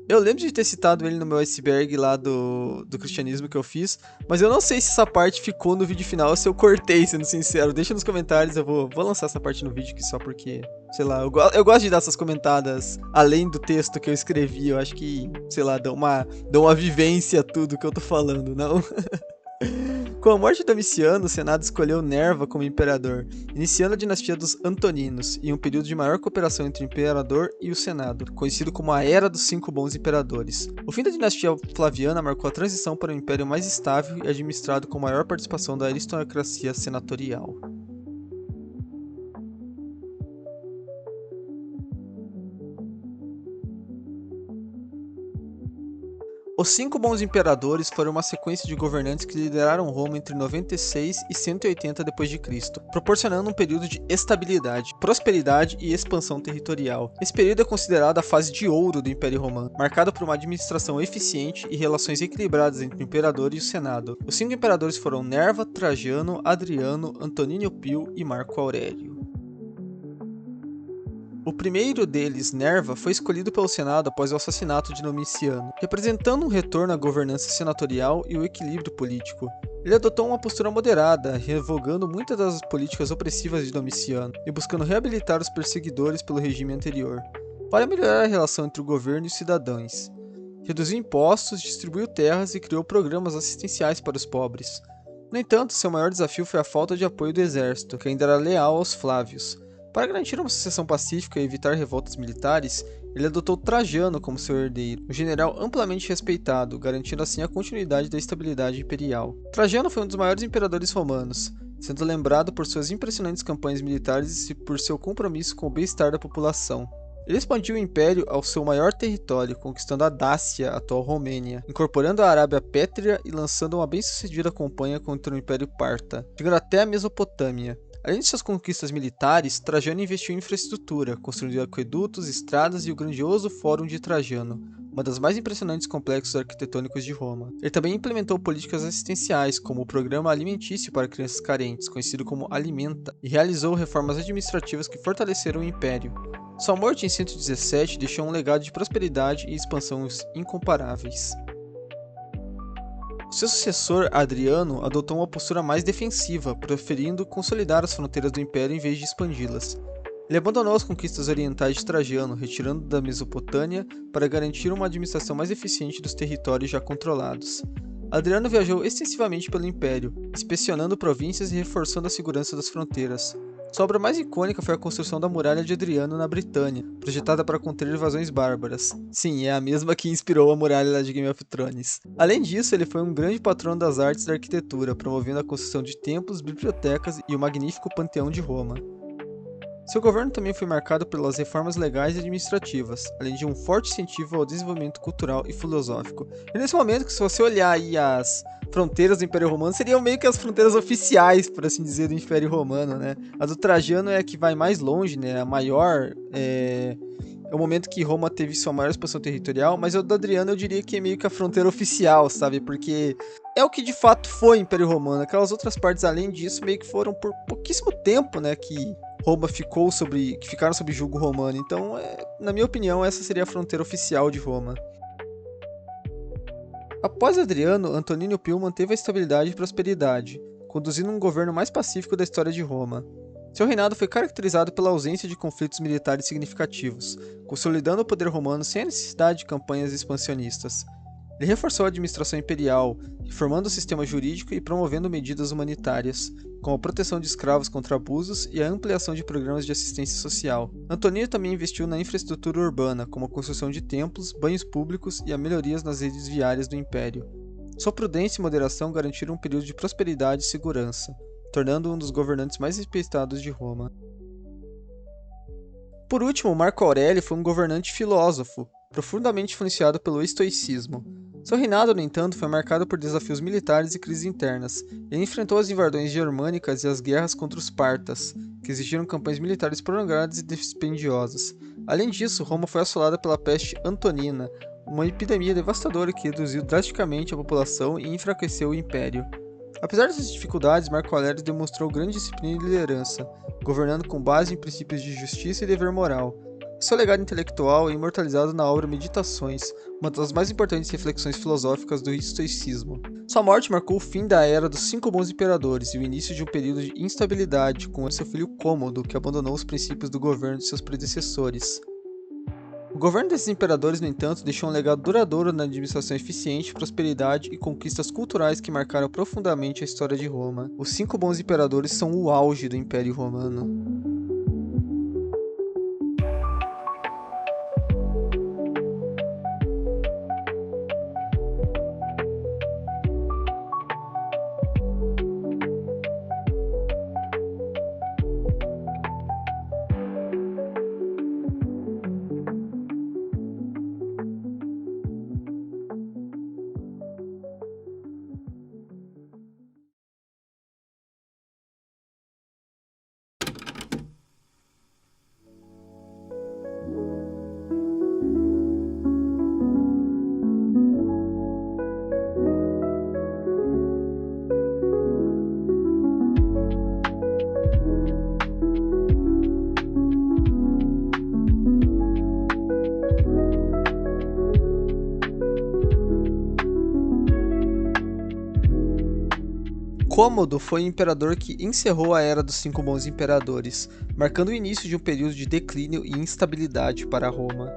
Eu lembro de ter citado ele no meu iceberg lá do cristianismo que eu fiz, mas eu não sei se essa parte ficou no vídeo final ou se eu cortei, sendo sincero. Deixa nos comentários, eu vou lançar essa parte no vídeo aqui só porque, sei lá, eu gosto de dar essas comentadas além do texto que eu escrevi. Eu acho que, sei lá, dá uma vivência a tudo que eu tô falando, não? Com a morte de Domiciano, o Senado escolheu Nerva como imperador, iniciando a dinastia dos Antoninos e um período de maior cooperação entre o imperador e o Senado, conhecido como a Era dos Cinco Bons Imperadores. O fim da dinastia Flaviana marcou a transição para um império mais estável e administrado com maior participação da aristocracia senatorial. Os Cinco Bons Imperadores foram uma sequência de governantes que lideraram Roma entre 96 e 180 d.C., proporcionando um período de estabilidade, prosperidade e expansão territorial. Esse período é considerado a fase de ouro do Império Romano, marcada por uma administração eficiente e relações equilibradas entre o imperador e o Senado. Os cinco imperadores foram Nerva, Trajano, Adriano, Antonínio Pio e Marco Aurélio. O primeiro deles, Nerva, foi escolhido pelo Senado após o assassinato de Domiciano, representando um retorno à governança senatorial e o equilíbrio político. Ele adotou uma postura moderada, revogando muitas das políticas opressivas de Domiciano e buscando reabilitar os perseguidores pelo regime anterior, para melhorar a relação entre o governo e os cidadãos. Reduziu impostos, distribuiu terras e criou programas assistenciais para os pobres. No entanto, seu maior desafio foi a falta de apoio do exército, que ainda era leal aos Flávios. Para garantir uma sucessão pacífica e evitar revoltas militares, ele adotou Trajano como seu herdeiro, um general amplamente respeitado, garantindo assim a continuidade da estabilidade imperial. Trajano foi um dos maiores imperadores romanos, sendo lembrado por suas impressionantes campanhas militares e por seu compromisso com o bem-estar da população. Ele expandiu o império ao seu maior território, conquistando a Dácia, a atual Romênia, incorporando a Arábia Pétrea e lançando uma bem-sucedida campanha contra o Império Parta, chegando até a Mesopotâmia. Além de suas conquistas militares, Trajano investiu em infraestrutura, construindo aquedutos, estradas e o grandioso Fórum de Trajano, uma das mais impressionantes complexos arquitetônicos de Roma. Ele também implementou políticas assistenciais, como o Programa Alimentício para Crianças Carentes, conhecido como Alimenta, e realizou reformas administrativas que fortaleceram o império. Sua morte em 117 deixou um legado de prosperidade e expansão incomparáveis. Seu sucessor, Adriano, adotou uma postura mais defensiva, preferindo consolidar as fronteiras do império em vez de expandi-las. Ele abandonou as conquistas orientais de Trajano, retirando da Mesopotâmia para garantir uma administração mais eficiente dos territórios já controlados. Adriano viajou extensivamente pelo império, inspecionando províncias e reforçando a segurança das fronteiras. Sua obra mais icônica foi a construção da Muralha de Adriano na Britânia, projetada para conter invasões bárbaras. Sim, é a mesma que inspirou a muralha de Game of Thrones. Além disso, ele foi um grande patrono das artes e da arquitetura, promovendo a construção de templos, bibliotecas e o magnífico Panteão de Roma. Seu governo também foi marcado pelas reformas legais e administrativas, além de um forte incentivo ao desenvolvimento cultural e filosófico. E nesse momento, que se você olhar aí as fronteiras do Império Romano, seriam meio que as fronteiras oficiais, por assim dizer, do Império Romano, né? A do Trajano é a que vai mais longe, né? A maior, é o momento que Roma teve sua maior expansão territorial, mas o do Adriano eu diria que é meio que a fronteira oficial, sabe? Porque é o que de fato foi o Império Romano. Aquelas outras partes, além disso, meio que foram por pouquíssimo tempo, né? Que Roma ficaram sob julgo romano. Então, na minha opinião, essa seria a fronteira oficial de Roma. Após Adriano, Antonínio Pio manteve a estabilidade e prosperidade, conduzindo um governo mais pacífico da história de Roma. Seu reinado foi caracterizado pela ausência de conflitos militares significativos, consolidando o poder romano sem a necessidade de campanhas expansionistas. Ele reforçou a administração imperial, reformando o sistema jurídico e promovendo medidas humanitárias, como a proteção de escravos contra abusos e a ampliação de programas de assistência social. Antonino também investiu na infraestrutura urbana, como a construção de templos, banhos públicos e a melhorias nas redes viárias do império. Sua prudência e moderação garantiram um período de prosperidade e segurança, tornando-o um dos governantes mais respeitados de Roma. Por último, Marco Aurélio foi um governante filósofo, profundamente influenciado pelo estoicismo. Seu reinado, no entanto, foi marcado por desafios militares e crises internas. Ele enfrentou as invasões germânicas e as guerras contra os partas, que exigiram campanhas militares prolongadas e dispendiosas. Além disso, Roma foi assolada pela peste antonina, uma epidemia devastadora que reduziu drasticamente a população e enfraqueceu o império. Apesar dessas dificuldades, Marco Aurélio demonstrou grande disciplina e liderança, governando com base em princípios de justiça e dever moral. Seu legado intelectual é imortalizado na obra Meditações, uma das mais importantes reflexões filosóficas do estoicismo. Sua morte marcou o fim da era dos 5 bons imperadores e o início de um período de instabilidade com seu filho Cômodo, que abandonou os princípios do governo de seus predecessores. O governo desses imperadores, no entanto, deixou um legado duradouro na administração eficiente, prosperidade e conquistas culturais que marcaram profundamente a história de Roma. Os 5 bons imperadores são o auge do Império Romano. Cômodo foi o imperador que encerrou a era dos 5 bons imperadores, marcando o início de um período de declínio e instabilidade para Roma.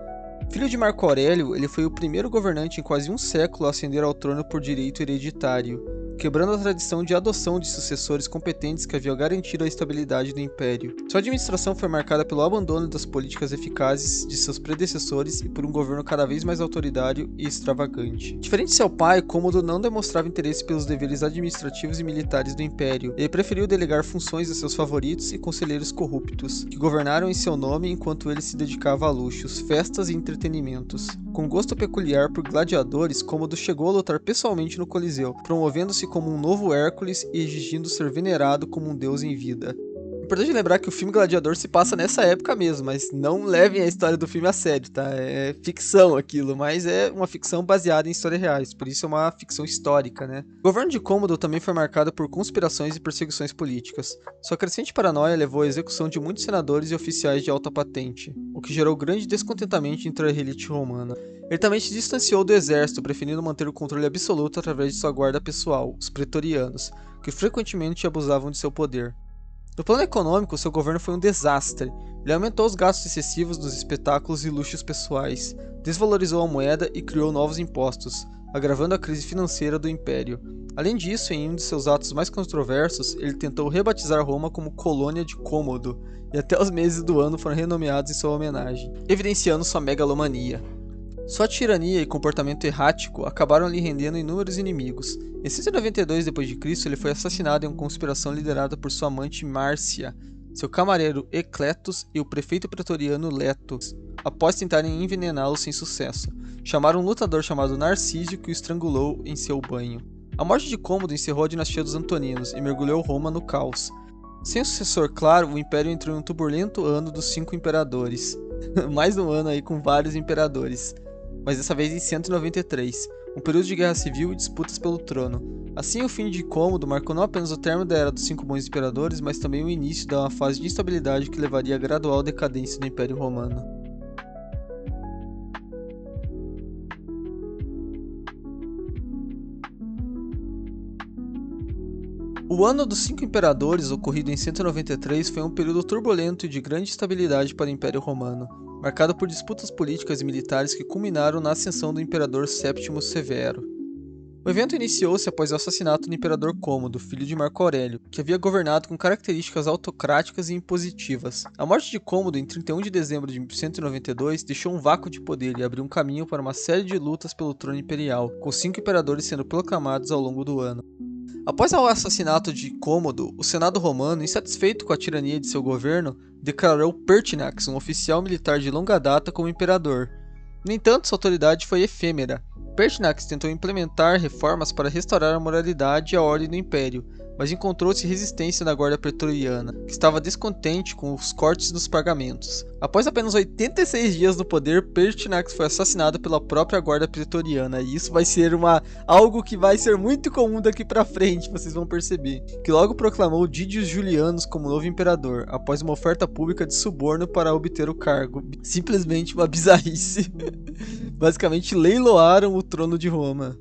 Filho de Marco Aurélio, ele foi o primeiro governante em quase um século a ascender ao trono por direito hereditário, quebrando a tradição de adoção de sucessores competentes que haviam garantido a estabilidade do império. Sua administração foi marcada pelo abandono das políticas eficazes de seus predecessores e por um governo cada vez mais autoritário e extravagante. Diferente de seu pai, Cômodo não demonstrava interesse pelos deveres administrativos e militares do império. Ele preferiu delegar funções a seus favoritos e conselheiros corruptos, que governaram em seu nome enquanto ele se dedicava a luxos, festas e entretenimentos. Com gosto peculiar por gladiadores, Cômodo chegou a lutar pessoalmente no Coliseu, promovendo-se como um novo Hércules e exigindo ser venerado como um deus em vida. É importante lembrar que o filme Gladiador se passa nessa época mesmo, mas não levem a história do filme a sério, tá? É ficção aquilo, mas é uma ficção baseada em histórias reais, por isso é uma ficção histórica, né? O governo de Cômodo também foi marcado por conspirações e perseguições políticas. Sua crescente paranoia levou à execução de muitos senadores e oficiais de alta patente, o que gerou grande descontentamento entre a elite romana. Ele também se distanciou do exército, preferindo manter o controle absoluto através de sua guarda pessoal, os pretorianos, que frequentemente abusavam de seu poder. No plano econômico, seu governo foi um desastre. Ele aumentou os gastos excessivos dos espetáculos e luxos pessoais, desvalorizou a moeda e criou novos impostos, agravando a crise financeira do império. Além disso, em um de seus atos mais controversos, ele tentou rebatizar Roma como Colônia de Cômodo, e até os meses do ano foram renomeados em sua homenagem, evidenciando sua megalomania. Sua tirania e comportamento errático acabaram lhe rendendo inúmeros inimigos. Em 192 d.C., ele foi assassinado em uma conspiração liderada por sua amante Márcia, seu camareiro Ecletus e o prefeito pretoriano Leto, após tentarem envenená-lo sem sucesso. Chamaram um lutador chamado Narcísio que o estrangulou em seu banho. A morte de Cômodo encerrou a dinastia dos Antoninos e mergulhou Roma no caos. Sem um sucessor claro, o império entrou em um turbulento ano dos 5 imperadores. Mais um ano aí com vários imperadores, mas dessa vez em 193, um período de guerra civil e disputas pelo trono. Assim, o fim de Cômodo marcou não apenas o término da era dos 5 bons imperadores, mas também o início de uma fase de instabilidade que levaria à gradual decadência do Império Romano. O ano dos 5 imperadores, ocorrido em 193, foi um período turbulento e de grande instabilidade para o Império Romano, marcado por disputas políticas e militares que culminaram na ascensão do imperador Séptimo Severo. O evento iniciou-se após o assassinato do imperador Cômodo, filho de Marco Aurélio, que havia governado com características autocráticas e impositivas. A morte de Cômodo em 31 de dezembro de 192 deixou um vácuo de poder e abriu um caminho para uma série de lutas pelo trono imperial, com 5 imperadores sendo proclamados ao longo do ano. Após o assassinato de Cômodo, o Senado romano, insatisfeito com a tirania de seu governo, declarou Pertinax, um oficial militar de longa data, como imperador. No entanto, sua autoridade foi efêmera. Pertinax tentou implementar reformas para restaurar a moralidade e a ordem do império, mas encontrou-se resistência na guarda pretoriana, que estava descontente com os cortes nos pagamentos. Após apenas 86 dias no poder, Pertinax foi assassinado pela própria guarda pretoriana, e isso vai ser algo que vai ser muito comum daqui pra frente, vocês vão perceber, que logo proclamou Didius Julianus como novo imperador, após uma oferta pública de suborno para obter o cargo. Simplesmente uma bizarrice. Basicamente leiloaram o trono de Roma.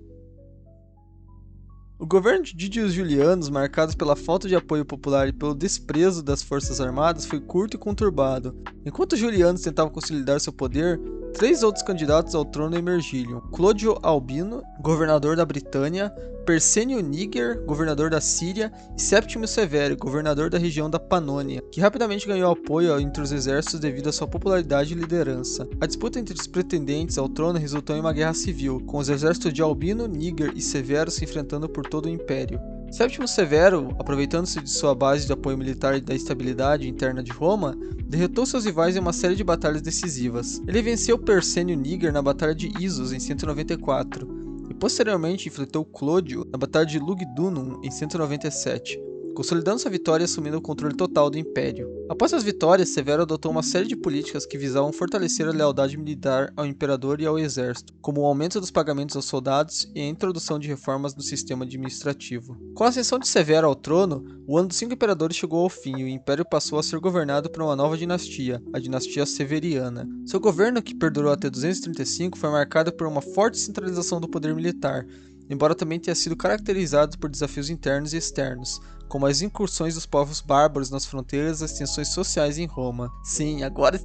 O governo de Didius Julianus, marcado pela falta de apoio popular e pelo desprezo das forças armadas, foi curto e conturbado. Enquanto Julianus tentava consolidar seu poder, 3 outros candidatos ao trono emergiram: Clodio Albino, governador da Britânia, Persênio Níger, governador da Síria, e Séptimo Severo, governador da região da Panônia, que rapidamente ganhou apoio entre os exércitos devido à sua popularidade e liderança. A disputa entre os pretendentes ao trono resultou em uma guerra civil, com os exércitos de Albino, Níger e Severo se enfrentando por todo o império. Séptimo Severo, aproveitando-se de sua base de apoio militar e da estabilidade interna de Roma, derrotou seus rivais em uma série de batalhas decisivas. Ele venceu Persênio Níger na Batalha de Issos em 194, e posteriormente enfrentou Clódio na Batalha de Lugdunum em 197, consolidando sua vitória e assumindo o controle total do império. Após as vitórias, Severo adotou uma série de políticas que visavam fortalecer a lealdade militar ao imperador e ao exército, como o aumento dos pagamentos aos soldados e a introdução de reformas no sistema administrativo. Com a ascensão de Severo ao trono, o ano dos 5 imperadores chegou ao fim e o império passou a ser governado por uma nova dinastia, a dinastia Severiana. Seu governo, que perdurou até 235, foi marcado por uma forte centralização do poder militar, embora também tenha sido caracterizado por desafios internos e externos, como as incursões dos povos bárbaros nas fronteiras e as tensões sociais em Roma. Sim, agora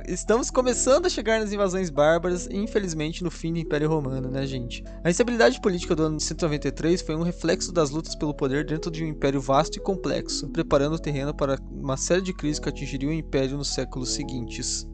estamos começando a chegar nas invasões bárbaras e infelizmente no fim do Império Romano, né, gente? A instabilidade política do ano de 193 foi um reflexo das lutas pelo poder dentro de um império vasto e complexo, preparando o terreno para uma série de crises que atingiriam o império nos séculos seguintes.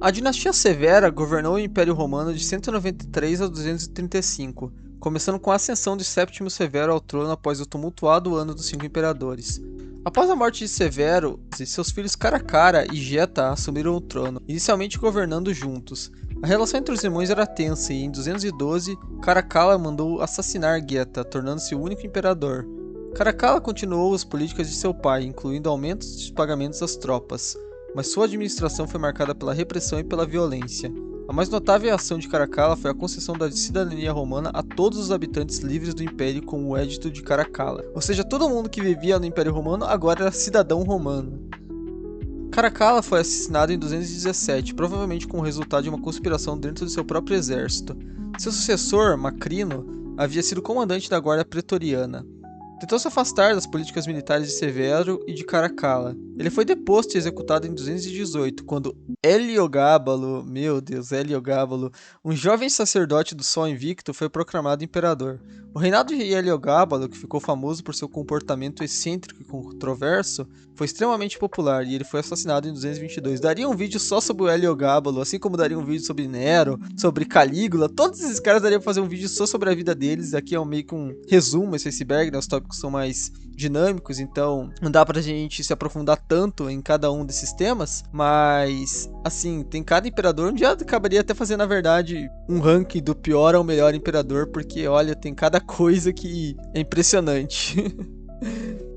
A dinastia Severa governou o Império Romano de 193 a 235, começando com a ascensão de Séptimo Severo ao trono após o tumultuado ano dos 5 imperadores. Após a morte de Severo, seus filhos Caracara e Geta assumiram o trono, inicialmente governando juntos. A relação entre os irmãos era tensa e, em 212, Caracalla mandou assassinar Geta, tornando-se o único imperador. Caracalla continuou as políticas de seu pai, incluindo aumentos de pagamentos às tropas, mas sua administração foi marcada pela repressão e pela violência. A mais notável ação de Caracalla foi a concessão da cidadania romana a todos os habitantes livres do Império com o Edito de Caracalla. Ou seja, todo mundo que vivia no Império Romano agora era cidadão romano. Caracalla foi assassinado em 217, provavelmente como resultado de uma conspiração dentro de seu próprio exército. Seu sucessor, Macrino, havia sido comandante da guarda pretoriana. Tentou se afastar das políticas militares de Severo e de Caracalla. Ele foi deposto e executado em 218, quando Heliogábalo, um jovem sacerdote do Sol Invicto, foi proclamado imperador. O reinado de Heliogábalo, que ficou famoso por seu comportamento excêntrico e controverso, foi extremamente popular e ele foi assassinado em 222. Daria um vídeo só sobre o Heliogábalo, assim como daria um vídeo sobre Nero, sobre Calígula. Todos esses caras dariam pra fazer um vídeo só sobre a vida deles. Aqui é meio que um resumo, esse iceberg, né? Os tópicos são mais dinâmicos, então não dá pra gente se aprofundar tanto em cada um desses temas, mas assim, tem cada imperador, um dia acabaria até fazendo, na verdade, um ranking do pior ao melhor imperador, porque olha, tem cada coisa que é impressionante.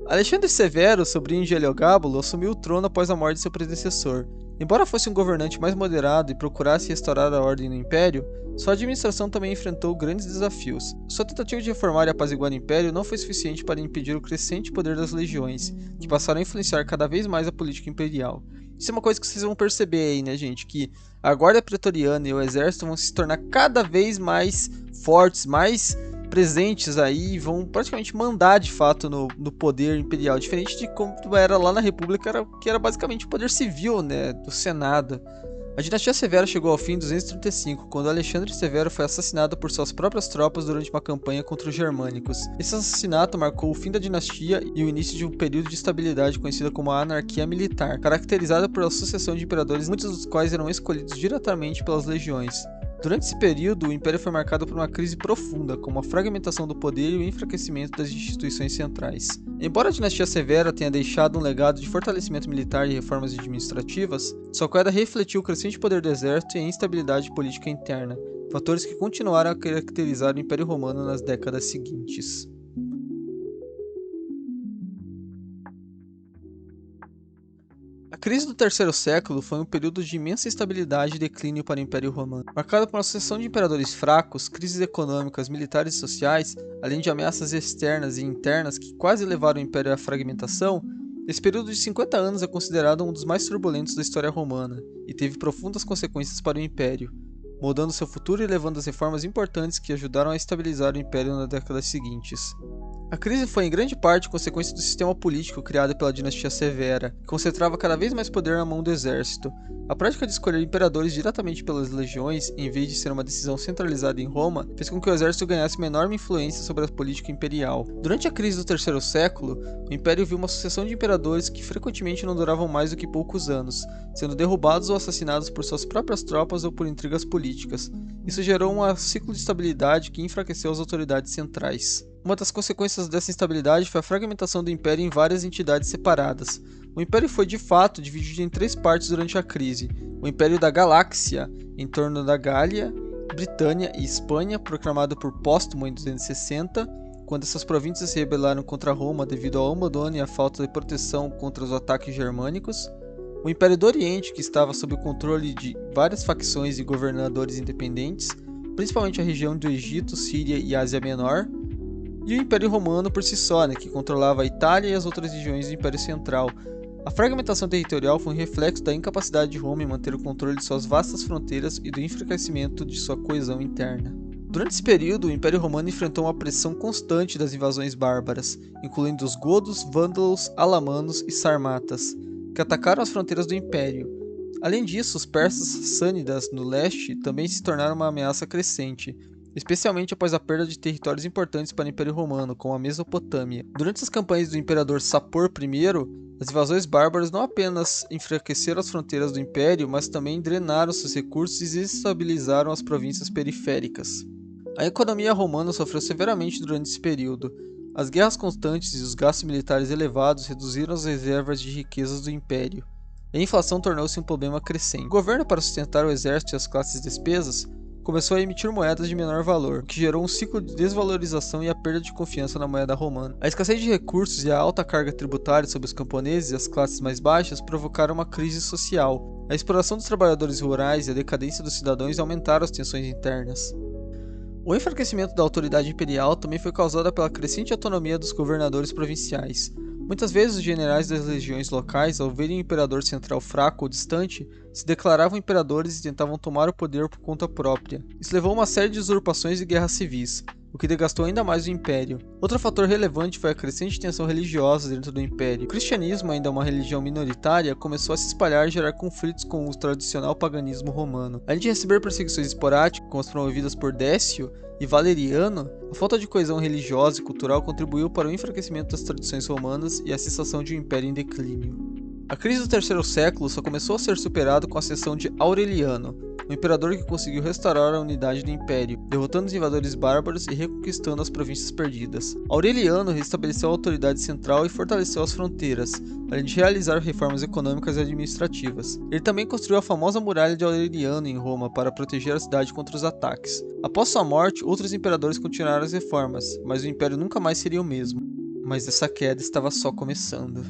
Alexandre Severo, sobrinho de Heliogábalo, assumiu o trono após a morte de seu predecessor. Embora fosse um governante mais moderado e procurasse restaurar a ordem no Império, sua administração também enfrentou grandes desafios. Sua tentativa de reformar e apaziguar o Império não foi suficiente para impedir o crescente poder das legiões, que passaram a influenciar cada vez mais a política imperial. Isso é uma coisa que vocês vão perceber aí, né, gente? Que a guarda pretoriana e o exército vão se tornar cada vez mais fortes, mais presentes aí, e vão praticamente mandar de fato no poder imperial, diferente de como era lá na República, que era basicamente o poder civil, né, do Senado. A dinastia Severa chegou ao fim em 235, quando Alexandre Severo foi assassinado por suas próprias tropas durante uma campanha contra os germânicos. Esse assassinato marcou o fim da dinastia e o início de um período de estabilidade conhecida como a anarquia militar, caracterizada pela sucessão de imperadores, muitos dos quais eram escolhidos diretamente pelas legiões. Durante esse período, o Império foi marcado por uma crise profunda, como a fragmentação do poder e o enfraquecimento das instituições centrais. Embora a dinastia Severa tenha deixado um legado de fortalecimento militar e reformas administrativas, sua queda refletiu o crescente poder do exército e a instabilidade política interna, fatores que continuaram a caracterizar o Império Romano nas décadas seguintes. A crise do terceiro século foi um período de imensa instabilidade e declínio para o Império Romano, marcado por uma sucessão de imperadores fracos, crises econômicas, militares e sociais, além de ameaças externas e internas que quase levaram o Império à fragmentação. Esse período de 50 anos é considerado um dos mais turbulentos da história romana e teve profundas consequências para o Império, moldando seu futuro e levando às reformas importantes que ajudaram a estabilizar o Império nas décadas seguintes. A crise foi em grande parte consequência do sistema político criado pela dinastia Severa, que concentrava cada vez mais poder na mão do exército. A prática de escolher imperadores diretamente pelas legiões, em vez de ser uma decisão centralizada em Roma, fez com que o exército ganhasse uma enorme influência sobre a política imperial. Durante a crise do terceiro século, o império viu uma sucessão de imperadores que frequentemente não duravam mais do que poucos anos, sendo derrubados ou assassinados por suas próprias tropas ou por intrigas políticas. Isso gerou um ciclo de estabilidade que enfraqueceu as autoridades centrais. Uma das consequências dessa instabilidade foi a fragmentação do Império em várias entidades separadas. O Império foi de fato dividido em três partes durante a crise: o Império da Galáxia, em torno da Gália, Britânia e Espanha, proclamado por Póstumo em 260, quando essas províncias se rebelaram contra Roma devido ao abandono e à falta de proteção contra os ataques germânicos; o Império do Oriente, que estava sob o controle de várias facções e governadores independentes, principalmente a região do Egito, Síria e Ásia Menor; e o Império Romano por si só, que controlava a Itália e as outras regiões do Império Central. A fragmentação territorial foi um reflexo da incapacidade de Roma em manter o controle de suas vastas fronteiras e do enfraquecimento de sua coesão interna. Durante esse período, o Império Romano enfrentou uma pressão constante das invasões bárbaras, incluindo os godos, vândalos, alamanos e sarmatas, que atacaram as fronteiras do Império. Além disso, os persas sânidas no leste também se tornaram uma ameaça crescente, especialmente após a perda de territórios importantes para o Império Romano, como a Mesopotâmia. Durante as campanhas do imperador Sapor I, as invasões bárbaras não apenas enfraqueceram as fronteiras do Império, mas também drenaram seus recursos e desestabilizaram as províncias periféricas. A economia romana sofreu severamente durante esse período. As guerras constantes e os gastos militares elevados reduziram as reservas de riquezas do Império. A inflação tornou-se um problema crescente. O governo, para sustentar o exército e as classes despesas, começou a emitir moedas de menor valor, o que gerou um ciclo de desvalorização e a perda de confiança na moeda romana. A escassez de recursos e a alta carga tributária sobre os camponeses e as classes mais baixas provocaram uma crise social. A exploração dos trabalhadores rurais e a decadência dos cidadãos aumentaram as tensões internas. O enfraquecimento da autoridade imperial também foi causado pela crescente autonomia dos governadores provinciais. Muitas vezes os generais das legiões locais, ao verem o imperador central fraco ou distante, se declaravam imperadores e tentavam tomar o poder por conta própria. Isso levou a uma série de usurpações e guerras civis, o que desgastou ainda mais o Império. Outro fator relevante foi a crescente tensão religiosa dentro do Império. O cristianismo, ainda uma religião minoritária, começou a se espalhar e gerar conflitos com o tradicional paganismo romano. Além de receber perseguições esporádicas, como as promovidas por Décio e Valeriano, a falta de coesão religiosa e cultural contribuiu para o enfraquecimento das tradições romanas e a cessação de um império em declínio. A crise do terceiro século só começou a ser superada com a ascensão de Aureliano, um imperador que conseguiu restaurar a unidade do império, derrotando os invasores bárbaros e reconquistando as províncias perdidas. Aureliano restabeleceu a autoridade central e fortaleceu as fronteiras, além de realizar reformas econômicas e administrativas. Ele também construiu a famosa muralha de Aureliano em Roma para proteger a cidade contra os ataques. Após sua morte, outros imperadores continuaram as reformas, mas o império nunca mais seria o mesmo. Mas essa queda estava só começando.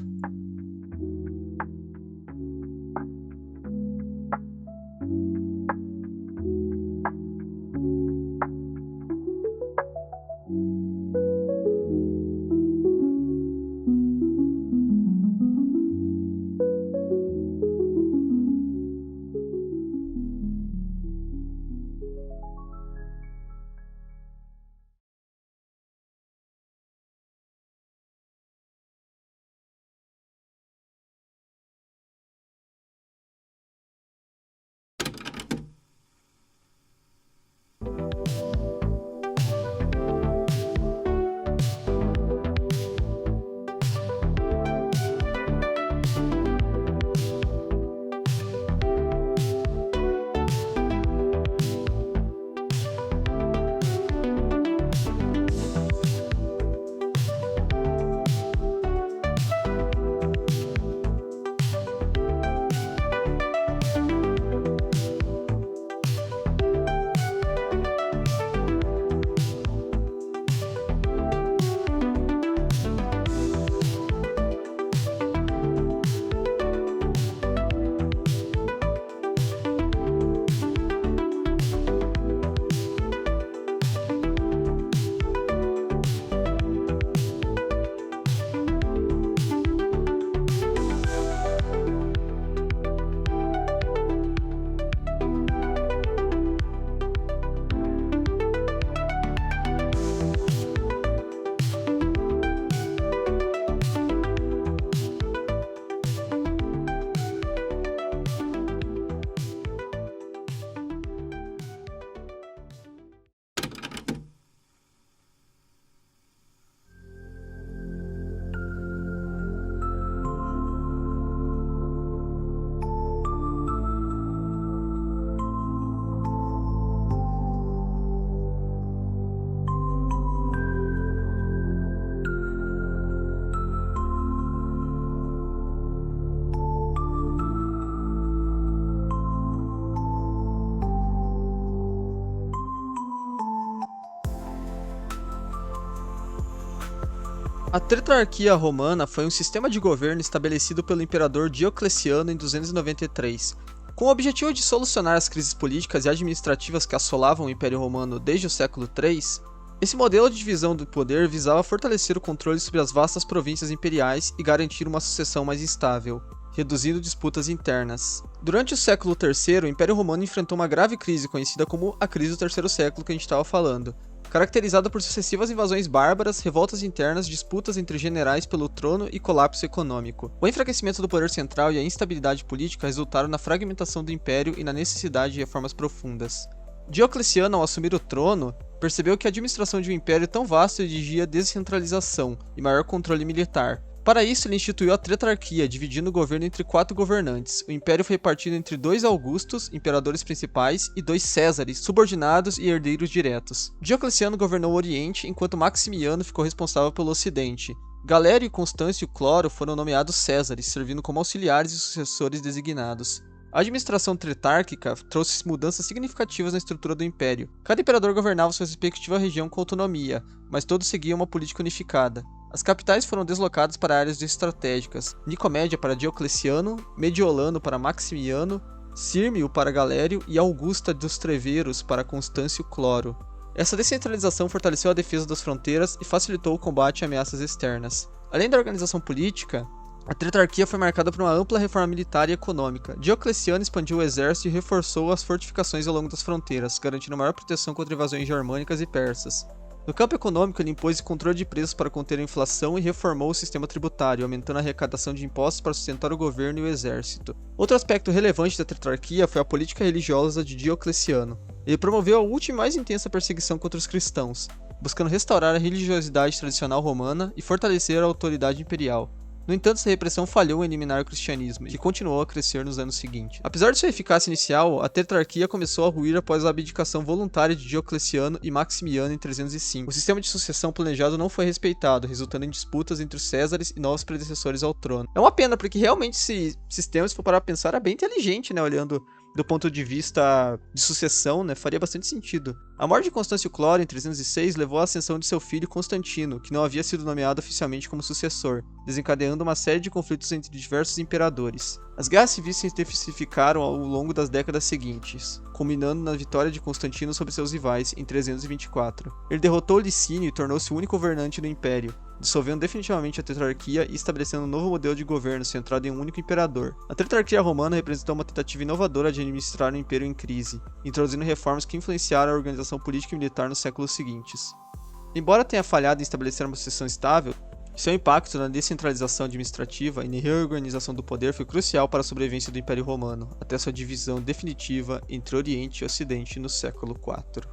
A Tetrarquia Romana foi um sistema de governo estabelecido pelo imperador Diocleciano em 293. Com o objetivo de solucionar as crises políticas e administrativas que assolavam o Império Romano desde o século III, esse modelo de divisão do poder visava fortalecer o controle sobre as vastas províncias imperiais e garantir uma sucessão mais estável, reduzindo disputas internas. Durante o século III, o Império Romano enfrentou uma grave crise conhecida como a crise do terceiro século que a gente estava falando, caracterizada por sucessivas invasões bárbaras, revoltas internas, disputas entre generais pelo trono e colapso econômico. O enfraquecimento do poder central e a instabilidade política resultaram na fragmentação do império e na necessidade de reformas profundas. Diocleciano, ao assumir o trono, percebeu que a administração de um império tão vasto exigia descentralização e maior controle militar. Para isso, ele instituiu a Tetrarquia, dividindo o governo entre 4 governantes. O império foi repartido entre 2 Augustos, imperadores principais, e 2 Césares, subordinados e herdeiros diretos. Diocleciano governou o Oriente, enquanto Maximiano ficou responsável pelo Ocidente. Galério e Constâncio Cloro foram nomeados Césares, servindo como auxiliares e sucessores designados. A administração tritárquica trouxe mudanças significativas na estrutura do império. Cada imperador governava sua respectiva região com autonomia, mas todos seguiam uma política unificada. As capitais foram deslocadas para áreas estratégicas: Nicomédia para Diocleciano, Mediolano para Maximiano, Sírmio para Galério e Augusta dos Treveros para Constâncio Cloro. Essa descentralização fortaleceu a defesa das fronteiras e facilitou o combate a ameaças externas. Além da organização política, a Tetrarquia foi marcada por uma ampla reforma militar e econômica. Diocleciano expandiu o exército e reforçou as fortificações ao longo das fronteiras, garantindo maior proteção contra invasões germânicas e persas. No campo econômico, ele impôs controle de preços para conter a inflação e reformou o sistema tributário, aumentando a arrecadação de impostos para sustentar o governo e o exército. Outro aspecto relevante da Tetrarquia foi a política religiosa de Diocleciano. Ele promoveu a última e mais intensa perseguição contra os cristãos, buscando restaurar a religiosidade tradicional romana e fortalecer a autoridade imperial. No entanto, essa repressão falhou em eliminar o cristianismo, que continuou a crescer nos anos seguintes. Apesar de sua eficácia inicial, a Tetrarquia começou a ruir após a abdicação voluntária de Diocleciano e Maximiano em 305. O sistema de sucessão planejado não foi respeitado, resultando em disputas entre os Césares e novos predecessores ao trono. É uma pena, porque realmente esse sistema, se for parar a pensar, é bem inteligente, né, olhando do ponto de vista de sucessão, né, faria bastante sentido. A morte de Constâncio Cloro em 306 levou à ascensão de seu filho Constantino, que não havia sido nomeado oficialmente como sucessor, desencadeando uma série de conflitos entre diversos imperadores. As guerras civis se intensificaram ao longo das décadas seguintes, culminando na vitória de Constantino sobre seus rivais em 324. Ele derrotou Licínio e tornou-se o único governante do império, dissolvendo definitivamente a Tetrarquia e estabelecendo um novo modelo de governo centrado em um único imperador. A Tetrarquia romana representou uma tentativa inovadora de administrar um império em crise, introduzindo reformas que influenciaram a organização política e militar nos séculos seguintes. Embora tenha falhado em estabelecer uma sucessão estável, seu impacto na descentralização administrativa e na reorganização do poder foi crucial para a sobrevivência do Império Romano, até sua divisão definitiva entre Oriente e Ocidente no século IV.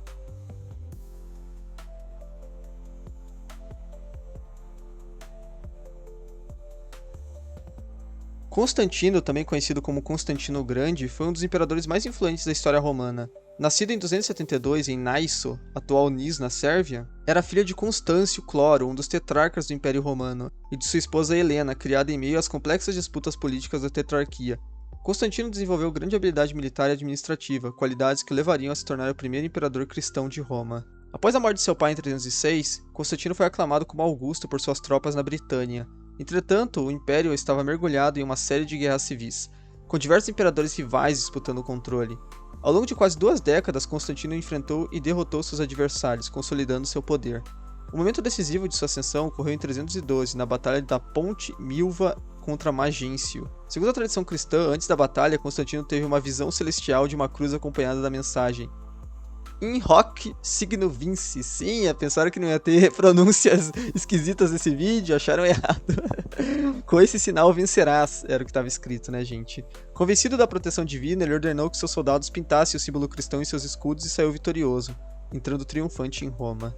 Constantino, também conhecido como Constantino o Grande, foi um dos imperadores mais influentes da história romana. Nascido em 272 em Naiso, atual Nis, na Sérvia, era filha de Constâncio Cloro, um dos tetrarcas do Império Romano, e de sua esposa Helena, criada em meio às complexas disputas políticas da Tetrarquia. Constantino desenvolveu grande habilidade militar e administrativa, qualidades que o levariam a se tornar o primeiro imperador cristão de Roma. Após a morte de seu pai em 306, Constantino foi aclamado como Augusto por suas tropas na Britânia. Entretanto, o Império estava mergulhado em uma série de guerras civis, com diversos imperadores rivais disputando o controle. Ao longo de quase 2 décadas, Constantino enfrentou e derrotou seus adversários, consolidando seu poder. O momento decisivo de sua ascensão ocorreu em 312, na Batalha da Ponte Milva contra Magêncio. Segundo a tradição cristã, antes da batalha, Constantino teve uma visão celestial de uma cruz acompanhada da mensagem In hoc signo vinci. Sim, pensaram que não ia ter pronúncias esquisitas nesse vídeo, acharam errado. Com esse sinal vencerás, era o que estava escrito, né, gente? Convencido da proteção divina, ele ordenou que seus soldados pintassem o símbolo cristão em seus escudos e saiu vitorioso, entrando triunfante em Roma.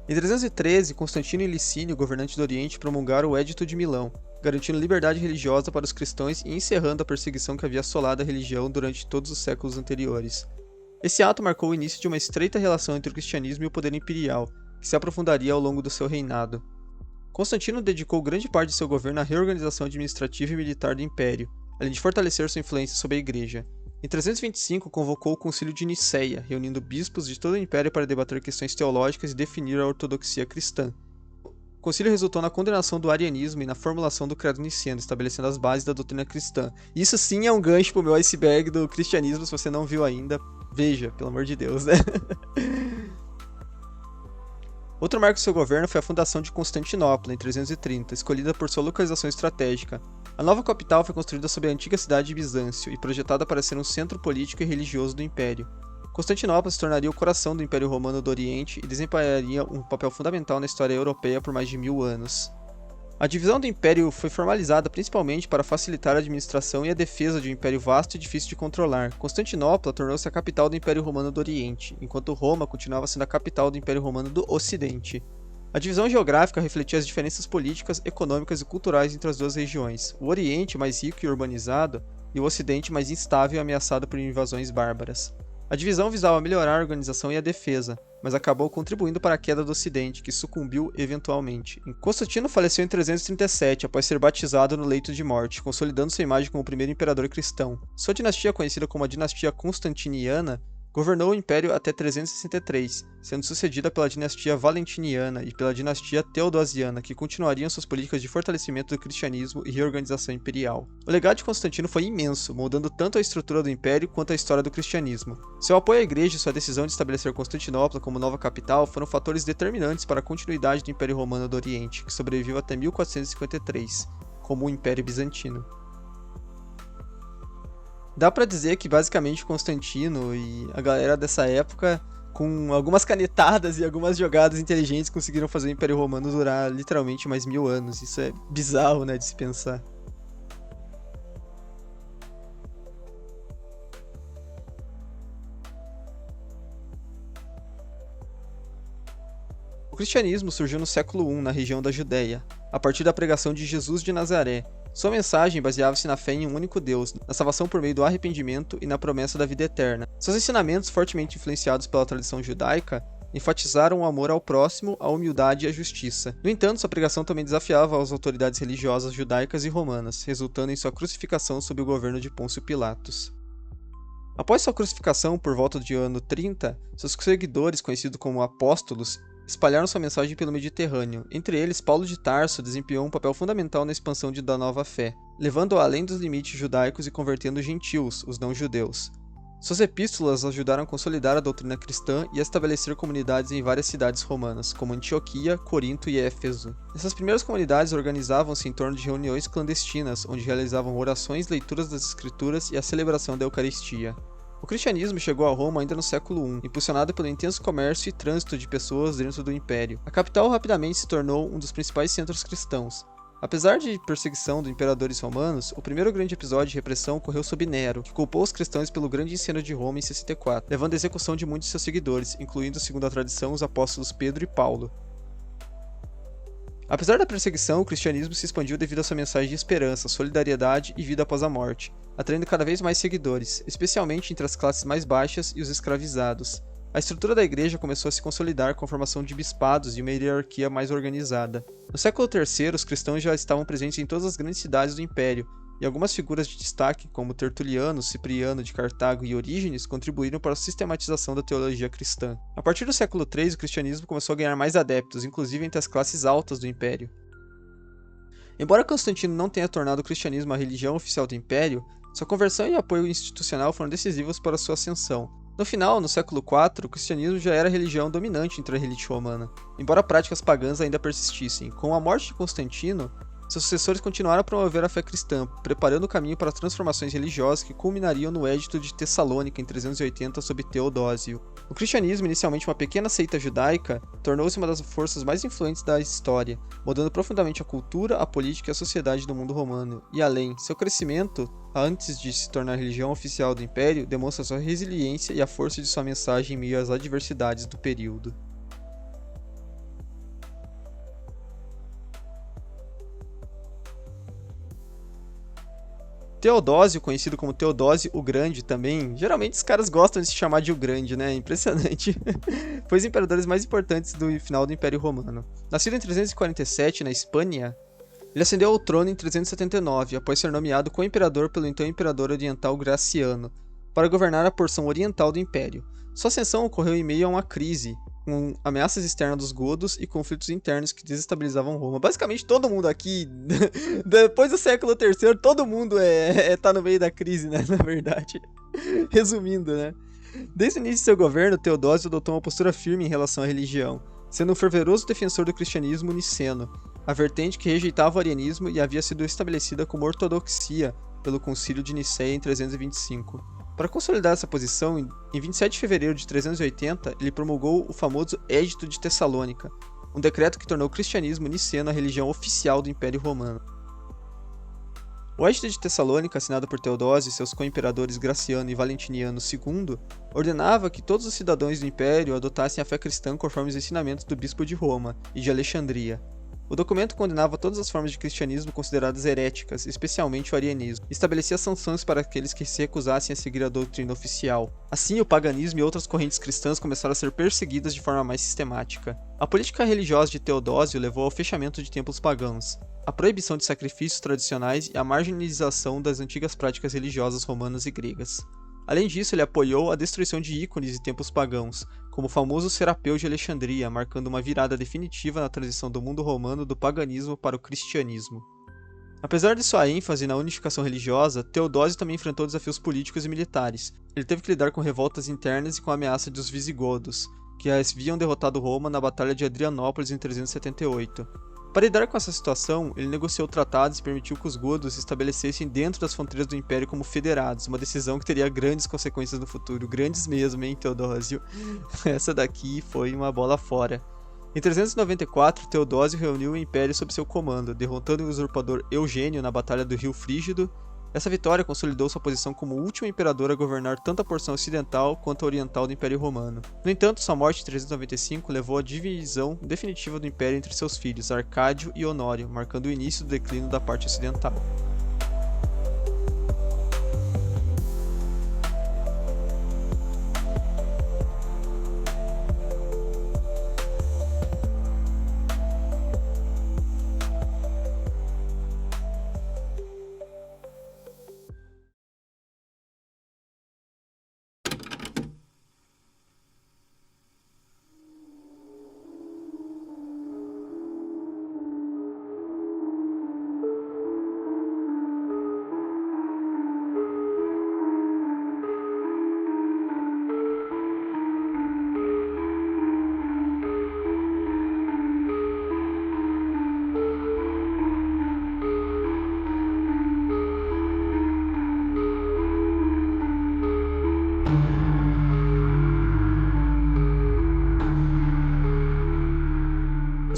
Em 313, Constantino e Licínio, governante do Oriente, promulgaram o Edito de Milão, garantindo liberdade religiosa para os cristãos e encerrando a perseguição que havia assolado a religião durante todos os séculos anteriores. Esse ato marcou o início de uma estreita relação entre o cristianismo e o poder imperial, que se aprofundaria ao longo do seu reinado. Constantino dedicou grande parte de seu governo à reorganização administrativa e militar do império, além de fortalecer sua influência sobre a igreja. Em 325, convocou o Concílio de Nicéia, reunindo bispos de todo o império para debater questões teológicas e definir a ortodoxia cristã. O concílio resultou na condenação do arianismo e na formulação do credo niceno, estabelecendo as bases da doutrina cristã. Isso sim é um gancho pro meu iceberg do cristianismo, se você não viu ainda, veja, pelo amor de Deus, né? Outro marco do seu governo foi a fundação de Constantinopla, em 330, escolhida por sua localização estratégica. A nova capital foi construída sobre a antiga cidade de Bizâncio e projetada para ser um centro político e religioso do Império. Constantinopla se tornaria o coração do Império Romano do Oriente e desempenharia um papel fundamental na história europeia por mais de 1000 anos. A divisão do Império foi formalizada principalmente para facilitar a administração e a defesa de um império vasto e difícil de controlar. Constantinopla tornou-se a capital do Império Romano do Oriente, enquanto Roma continuava sendo a capital do Império Romano do Ocidente. A divisão geográfica refletia as diferenças políticas, econômicas e culturais entre as duas regiões, o Oriente mais rico e urbanizado, e o Ocidente mais instável e ameaçado por invasões bárbaras. A divisão visava melhorar a organização e a defesa, mas acabou contribuindo para a queda do Ocidente, que sucumbiu eventualmente. Constantino faleceu em 337, após ser batizado no leito de morte, consolidando sua imagem como o primeiro imperador cristão. Sua dinastia, conhecida como a dinastia Constantiniana, governou o Império até 363, sendo sucedida pela dinastia Valentiniana e pela dinastia Teodosiana, que continuariam suas políticas de fortalecimento do cristianismo e reorganização imperial. O legado de Constantino foi imenso, moldando tanto a estrutura do Império quanto a história do cristianismo. Seu apoio à Igreja e sua decisão de estabelecer Constantinopla como nova capital foram fatores determinantes para a continuidade do Império Romano do Oriente, que sobreviveu até 1453, como o Império Bizantino. Dá pra dizer que basicamente Constantino e a galera dessa época, com algumas canetadas e algumas jogadas inteligentes, conseguiram fazer o Império Romano durar literalmente mais 1000 anos. Isso é bizarro, né, de se pensar. O cristianismo surgiu no século I na região da Judéia, a partir da pregação de Jesus de Nazaré. Sua mensagem baseava-se na fé em um único Deus, na salvação por meio do arrependimento e na promessa da vida eterna. Seus ensinamentos, fortemente influenciados pela tradição judaica, enfatizaram o amor ao próximo, a humildade e a justiça. No entanto, sua pregação também desafiava as autoridades religiosas judaicas e romanas, resultando em sua crucificação sob o governo de Pôncio Pilatos. Após sua crucificação por volta de ano 30, seus seguidores, conhecidos como apóstolos, espalharam sua mensagem pelo Mediterrâneo. Entre eles, Paulo de Tarso desempenhou um papel fundamental na expansão da nova fé, levando-a além dos limites judaicos e convertendo os gentios, os não-judeus. Suas epístolas ajudaram a consolidar a doutrina cristã e a estabelecer comunidades em várias cidades romanas, como Antioquia, Corinto e Éfeso. Essas primeiras comunidades organizavam-se em torno de reuniões clandestinas, onde realizavam orações, leituras das escrituras e a celebração da Eucaristia. O cristianismo chegou a Roma ainda no século I, impulsionado pelo intenso comércio e trânsito de pessoas dentro do império. A capital rapidamente se tornou um dos principais centros cristãos. Apesar de perseguição dos imperadores romanos, o primeiro grande episódio de repressão ocorreu sob Nero, que culpou os cristãos pelo grande incêndio de Roma em 64, levando à execução de muitos de seus seguidores, incluindo, segundo a tradição, os apóstolos Pedro e Paulo. Apesar da perseguição, o cristianismo se expandiu devido à sua mensagem de esperança, solidariedade e vida após a morte, atraindo cada vez mais seguidores, especialmente entre as classes mais baixas e os escravizados. A estrutura da igreja começou a se consolidar com a formação de bispados e uma hierarquia mais organizada. No século III, os cristãos já estavam presentes em todas as grandes cidades do Império, e algumas figuras de destaque, como Tertuliano, Cipriano de Cartago e Orígenes, contribuíram para a sistematização da teologia cristã. A partir do século III, o cristianismo começou a ganhar mais adeptos, inclusive entre as classes altas do Império. Embora Constantino não tenha tornado o cristianismo a religião oficial do Império, sua conversão e apoio institucional foram decisivos para sua ascensão. No final, no século IV, o cristianismo já era a religião dominante entre a elite romana, embora práticas pagãs ainda persistissem. Com a morte de Constantino, seus sucessores continuaram a promover a fé cristã, preparando o caminho para as transformações religiosas que culminariam no Edito de Tessalônica em 380 sob Teodósio. O cristianismo, inicialmente uma pequena seita judaica, tornou-se uma das forças mais influentes da história, mudando profundamente a cultura, a política e a sociedade do mundo romano. E além, seu crescimento, antes de se tornar a religião oficial do Império, demonstra sua resiliência e a força de sua mensagem em meio às adversidades do período. Teodósio, conhecido como Teodósio o Grande também, geralmente os caras gostam de se chamar de o Grande, né? Impressionante. Foi um dos imperadores mais importantes do final do Império Romano. Nascido em 347 na Espanha, ele ascendeu ao trono em 379, após ser nomeado co-imperador pelo então imperador oriental Graciano, para governar a porção oriental do Império. Sua ascensão ocorreu em meio a uma crise, com ameaças externas dos godos e conflitos internos que desestabilizavam Roma. Basicamente todo mundo aqui, depois do século III, todo mundo tá no meio da crise, né, na verdade. Resumindo, né. Desde o início de seu governo, Teodósio adotou uma postura firme em relação à religião, sendo um fervoroso defensor do cristianismo niceno, a vertente que rejeitava o arianismo e havia sido estabelecida como ortodoxia pelo Concílio de Nicéia em 325. Para consolidar essa posição, em 27 de fevereiro de 380, ele promulgou o famoso Edito de Tessalônica, um decreto que tornou o cristianismo niceno a religião oficial do Império Romano. O Edito de Tessalônica, assinado por Teodósio e seus co-imperadores Graciano e Valentiniano II, ordenava que todos os cidadãos do Império adotassem a fé cristã conforme os ensinamentos do bispo de Roma e de Alexandria. O documento condenava todas as formas de cristianismo consideradas heréticas, especialmente o arianismo, e estabelecia sanções para aqueles que se recusassem a seguir a doutrina oficial. Assim, o paganismo e outras correntes cristãs começaram a ser perseguidas de forma mais sistemática. A política religiosa de Teodósio levou ao fechamento de templos pagãos, a proibição de sacrifícios tradicionais e a marginalização das antigas práticas religiosas romanas e gregas. Além disso, ele apoiou a destruição de ícones e templos pagãos, como o famoso Serapeu de Alexandria, marcando uma virada definitiva na transição do mundo romano do paganismo para o cristianismo. Apesar de sua ênfase na unificação religiosa, Teodósio também enfrentou desafios políticos e militares. Ele teve que lidar com revoltas internas e com a ameaça dos visigodos, que haviam derrotado Roma na Batalha de Adrianópolis em 378. Para lidar com essa situação, ele negociou tratados e permitiu que os godos se estabelecessem dentro das fronteiras do Império como federados, uma decisão que teria grandes consequências no futuro, grandes mesmo, hein, Teodósio? Essa daqui foi uma bola fora. Em 394, Teodósio reuniu o Império sob seu comando, derrotando o usurpador Eugênio na Batalha do Rio Frígido. Essa vitória consolidou sua posição como o último imperador a governar tanto a porção ocidental quanto a oriental do Império Romano. No entanto, sua morte em 395 levou à divisão definitiva do Império entre seus filhos, Arcádio e Honório, marcando o início do declínio da parte ocidental.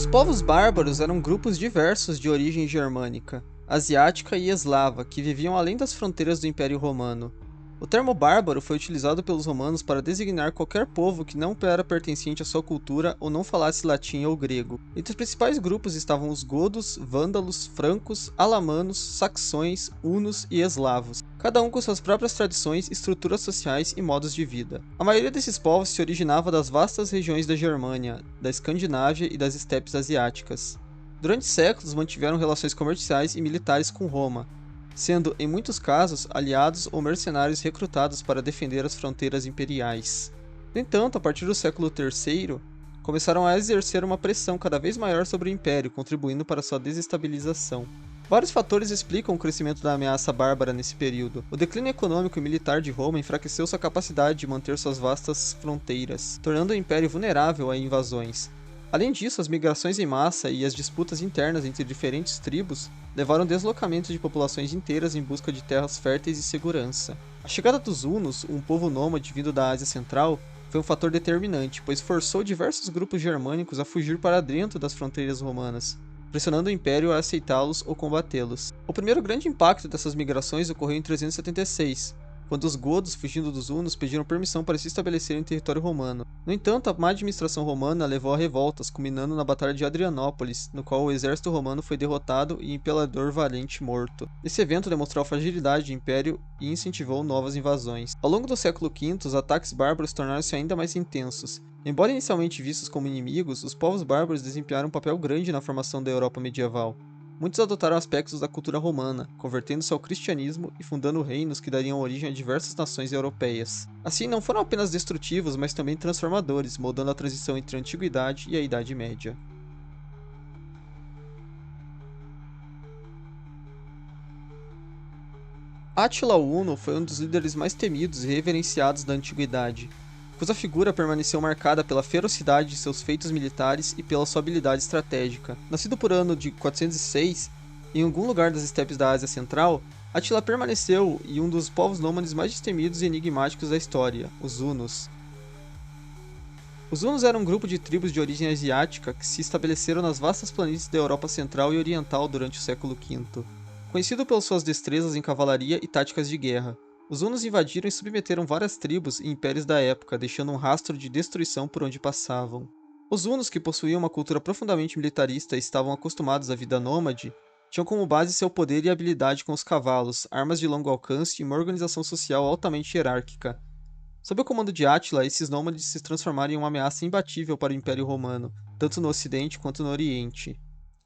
Os povos bárbaros eram grupos diversos de origem germânica, asiática e eslava, que viviam além das fronteiras do Império Romano. O termo bárbaro foi utilizado pelos romanos para designar qualquer povo que não era pertencente à sua cultura ou não falasse latim ou grego. Entre os principais grupos estavam os godos, vândalos, francos, alamanos, saxões, hunos e eslavos, cada um com suas próprias tradições, estruturas sociais e modos de vida. A maioria desses povos se originava das vastas regiões da Germânia, da Escandinávia e das estepes asiáticas. Durante séculos mantiveram relações comerciais e militares com Roma, sendo, em muitos casos, aliados ou mercenários recrutados para defender as fronteiras imperiais. No entanto, a partir do século III, começaram a exercer uma pressão cada vez maior sobre o Império, contribuindo para sua desestabilização. Vários fatores explicam o crescimento da ameaça bárbara nesse período. O declínio econômico e militar de Roma enfraqueceu sua capacidade de manter suas vastas fronteiras, tornando o Império vulnerável a invasões. Além disso, as migrações em massa e as disputas internas entre diferentes tribos levaram ao deslocamento de populações inteiras em busca de terras férteis e segurança. A chegada dos hunos, um povo nômade vindo da Ásia Central, foi um fator determinante, pois forçou diversos grupos germânicos a fugir para dentro das fronteiras romanas, pressionando o Império a aceitá-los ou combatê-los. O primeiro grande impacto dessas migrações ocorreu em 376, quando os godos, fugindo dos hunos, pediram permissão para se estabelecerem em território romano. No entanto, a má administração romana levou a revoltas, culminando na Batalha de Adrianópolis, no qual o exército romano foi derrotado e o imperador Valente morto. Esse evento demonstrou a fragilidade do Império e incentivou novas invasões. Ao longo do século V, os ataques bárbaros tornaram-se ainda mais intensos. Embora inicialmente vistos como inimigos, os povos bárbaros desempenharam um papel grande na formação da Europa medieval. muitos adotaram aspectos da cultura romana, convertendo-se ao cristianismo e fundando reinos que dariam origem a diversas nações europeias. Assim, não foram apenas destrutivos, mas também transformadores, moldando a transição entre a Antiguidade e a Idade Média. Átila o Huno foi um dos líderes mais temidos e reverenciados da Antiguidade, cuja figura permaneceu marcada pela ferocidade de seus feitos militares e pela sua habilidade estratégica. Nascido por ano de 406, em algum lugar das estepes da Ásia Central, Átila permaneceu em um dos povos nômades mais destemidos e enigmáticos da história, os Hunos. Os Hunos eram um grupo de tribos de origem asiática que se estabeleceram nas vastas planícies da Europa Central e Oriental durante o século V. Conhecido pelas suas destrezas em cavalaria e táticas de guerra, os Hunos invadiram e submeteram várias tribos e impérios da época, deixando um rastro de destruição por onde passavam. Os Hunos, que possuíam uma cultura profundamente militarista e estavam acostumados à vida nômade, tinham como base seu poder e habilidade com os cavalos, armas de longo alcance e uma organização social altamente hierárquica. Sob o comando de Átila, esses nômades se transformaram em uma ameaça imbatível para o Império Romano, tanto no Ocidente quanto no Oriente.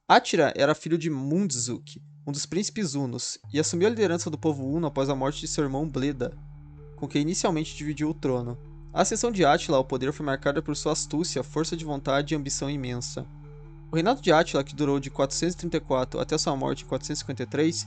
Átila era filho de Mundsuke, um dos príncipes hunos, e assumiu a liderança do povo huno após a morte de seu irmão Bleda, com quem inicialmente dividiu o trono. A ascensão de Átila ao poder foi marcada por sua astúcia, força de vontade e ambição imensa. O reinado de Átila, que durou de 434 até sua morte em 453,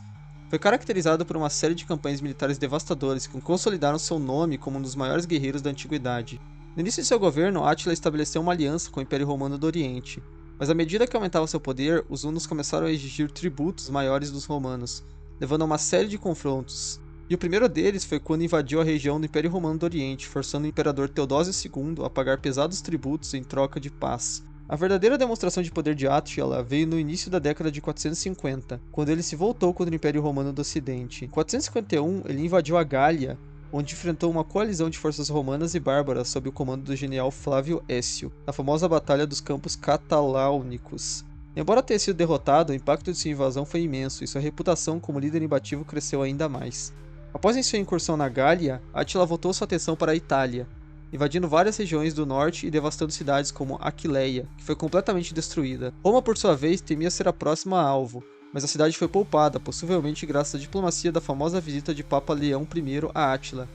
foi caracterizado por uma série de campanhas militares devastadoras que consolidaram seu nome como um dos maiores guerreiros da antiguidade. No início de seu governo, Átila estabeleceu uma aliança com o Império Romano do Oriente, mas à medida que aumentava seu poder, os hunos começaram a exigir tributos maiores dos romanos, levando a uma série de confrontos. E o primeiro deles foi quando invadiu a região do Império Romano do Oriente, forçando o imperador Teodósio II a pagar pesados tributos em troca de paz. A verdadeira demonstração de poder de Átila veio no início da década de 450, quando ele se voltou contra o Império Romano do Ocidente. Em 451, ele invadiu a Gália, onde enfrentou uma coalizão de forças romanas e bárbaras sob o comando do general Flávio Écio, na famosa Batalha dos Campos Cataláunicos. Embora tenha sido derrotado, o impacto de sua invasão foi imenso e sua reputação como líder imbatível cresceu ainda mais. Após sua incursão na Gália, Átila voltou sua atenção para a Itália, invadindo várias regiões do norte e devastando cidades como Aquileia, que foi completamente destruída. Roma, por sua vez, temia ser a próxima alvo, mas a cidade foi poupada, possivelmente graças à diplomacia da famosa visita de Papa Leão I a Átila,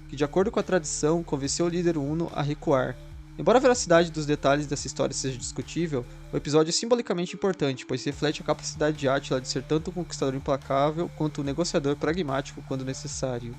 que, de acordo com a tradição, convenceu o líder huno a recuar. Embora a veracidade dos detalhes dessa história seja discutível, o episódio é simbolicamente importante, pois reflete a capacidade de Átila de ser tanto um conquistador implacável quanto um negociador pragmático quando necessário.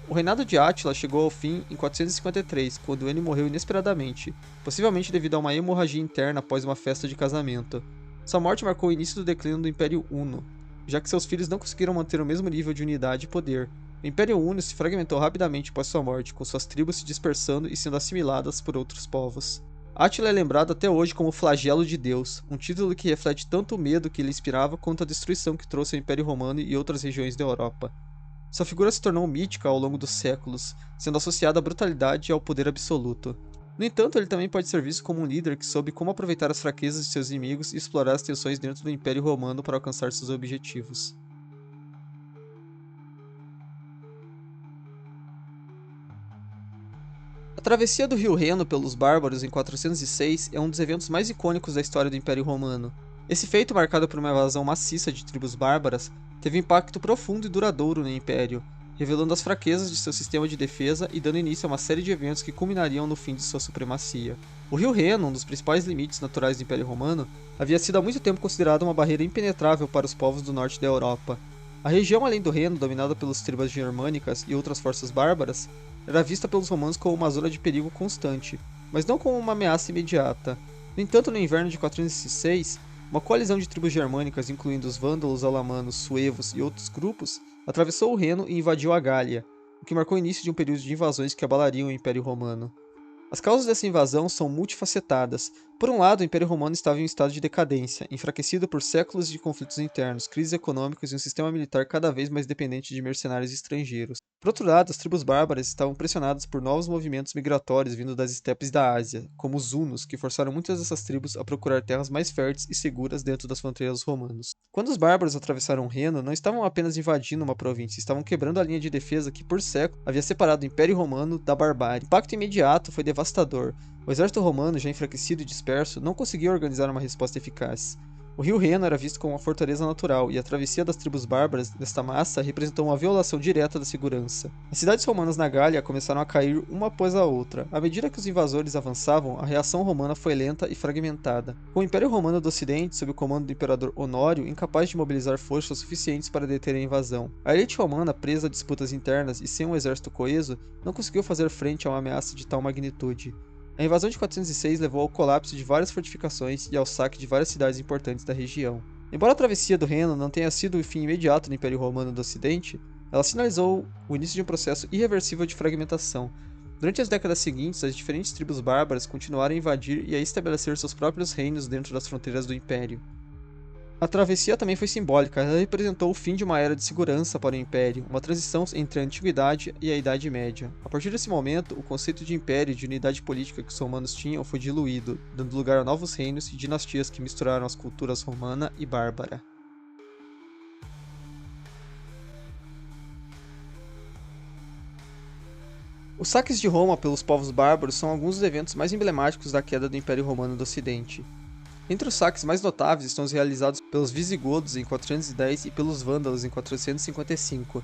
O reinado de Átila chegou ao fim em 453, quando ele morreu inesperadamente, possivelmente devido a uma hemorragia interna após uma festa de casamento. Sua morte marcou o início do declínio do Império Huno, já que seus filhos não conseguiram manter o mesmo nível de unidade e poder. O Império Huno se fragmentou rapidamente após sua morte, com suas tribos se dispersando e sendo assimiladas por outros povos. Átila é lembrado até hoje como o Flagelo de Deus, um título que reflete tanto o medo que ele inspirava quanto a destruição que trouxe ao Império Romano e outras regiões da Europa. Sua figura se tornou mítica ao longo dos séculos, sendo associada à brutalidade e ao poder absoluto. No entanto, ele também pode ser visto como um líder que soube como aproveitar as fraquezas de seus inimigos e explorar as tensões dentro do Império Romano para alcançar seus objetivos. A travessia do rio Reno pelos bárbaros em 406 é um dos eventos mais icônicos da história do Império Romano. Esse feito, marcado por uma invasão maciça de tribos bárbaras, teve impacto profundo e duradouro no Império, revelando as fraquezas de seu sistema de defesa e dando início a uma série de eventos que culminariam no fim de sua supremacia. O rio Reno, um dos principais limites naturais do Império Romano, havia sido há muito tempo considerado uma barreira impenetrável para os povos do norte da Europa. A região além do Reno, dominada pelas tribos germânicas e outras forças bárbaras, era vista pelos romanos como uma zona de perigo constante, mas não como uma ameaça imediata. No entanto, no inverno de 406, uma coalizão de tribos germânicas, incluindo os vândalos, alamanos, suevos e outros grupos, atravessou o Reno e invadiu a Gália, o que marcou o início de um período de invasões que abalariam o Império Romano. As causas dessa invasão são multifacetadas. Por um lado, o Império Romano estava em um estado de decadência, enfraquecido por séculos de conflitos internos, crises econômicas e um sistema militar cada vez mais dependente de mercenários estrangeiros. Por outro lado, as tribos bárbaras estavam pressionadas por novos movimentos migratórios vindo das estepes da Ásia, como os hunos, que forçaram muitas dessas tribos a procurar terras mais férteis e seguras dentro das fronteiras romanas. Quando os bárbaros atravessaram o Reno, não estavam apenas invadindo uma província, estavam quebrando a linha de defesa que, por séculos, havia separado o Império Romano da barbárie. O impacto imediato foi devastador. O exército romano, já enfraquecido e disperso, não conseguia organizar uma resposta eficaz. O rio Reno era visto como uma fortaleza natural, e a travessia das tribos bárbaras desta massa representou uma violação direta da segurança. As cidades romanas na Gália começaram a cair uma após a outra. À medida que os invasores avançavam, a reação romana foi lenta e fragmentada. Com o Império Romano do Ocidente, sob o comando do imperador Honório, incapaz de mobilizar forças suficientes para deter a invasão. A elite romana, presa a disputas internas e sem um exército coeso, não conseguiu fazer frente a uma ameaça de tal magnitude. A invasão de 406 levou ao colapso de várias fortificações e ao saque de várias cidades importantes da região. Embora a travessia do Reno não tenha sido o fim imediato do Império Romano do Ocidente, ela sinalizou o início de um processo irreversível de fragmentação. Durante as décadas seguintes, as diferentes tribos bárbaras continuaram a invadir e a estabelecer seus próprios reinos dentro das fronteiras do Império. A travessia também foi simbólica, ela representou o fim de uma era de segurança para o Império, uma transição entre a Antiguidade e a Idade Média. A partir desse momento, o conceito de Império e de unidade política que os romanos tinham foi diluído, dando lugar a novos reinos e dinastias que misturaram as culturas romana e bárbara. Os saques de Roma pelos povos bárbaros são alguns dos eventos mais emblemáticos da queda do Império Romano do Ocidente. Entre os saques mais notáveis estão os realizados pelos visigodos em 410 e pelos vândalos em 455,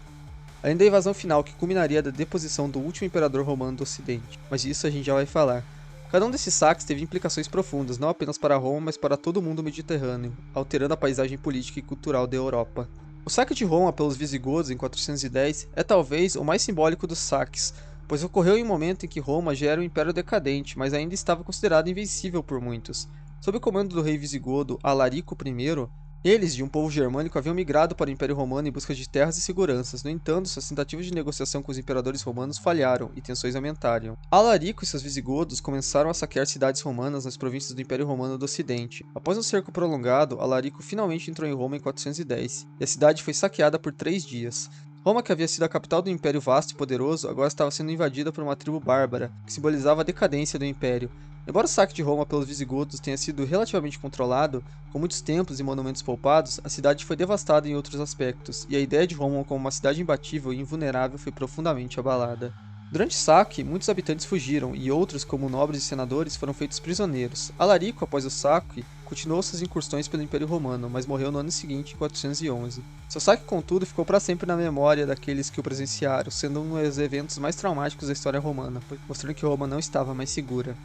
além da invasão final que culminaria da deposição do último imperador romano do Ocidente, mas disso a gente já vai falar. Cada um desses saques teve implicações profundas, não apenas para Roma, mas para todo o mundo mediterrâneo, alterando a paisagem política e cultural da Europa. O saque de Roma pelos visigodos em 410 é talvez o mais simbólico dos saques, pois ocorreu em um momento em que Roma já era um império decadente, mas ainda estava considerado invencível por muitos. Sob o comando do rei visigodo Alarico I, eles, de um povo germânico, haviam migrado para o Império Romano em busca de terras e seguranças. No entanto, suas tentativas de negociação com os imperadores romanos falharam e tensões aumentaram. Alarico e seus visigodos começaram a saquear cidades romanas nas províncias do Império Romano do Ocidente. Após um cerco prolongado, Alarico finalmente entrou em Roma em 410, e a cidade foi saqueada por 3 dias. Roma, que havia sido a capital do Império vasto e poderoso, agora estava sendo invadida por uma tribo bárbara, que simbolizava a decadência do Império. Embora o saque de Roma pelos visigodos tenha sido relativamente controlado, com muitos templos e monumentos poupados, a cidade foi devastada em outros aspectos, e a ideia de Roma como uma cidade imbatível e invulnerável foi profundamente abalada. Durante o saque, muitos habitantes fugiram, e outros, como nobres e senadores, foram feitos prisioneiros. Alarico, após o saque, continuou suas incursões pelo Império Romano, mas morreu no ano seguinte, em 411. Seu saque, contudo, ficou para sempre na memória daqueles que o presenciaram, sendo um dos eventos mais traumáticos da história romana, mostrando que Roma não estava mais segura.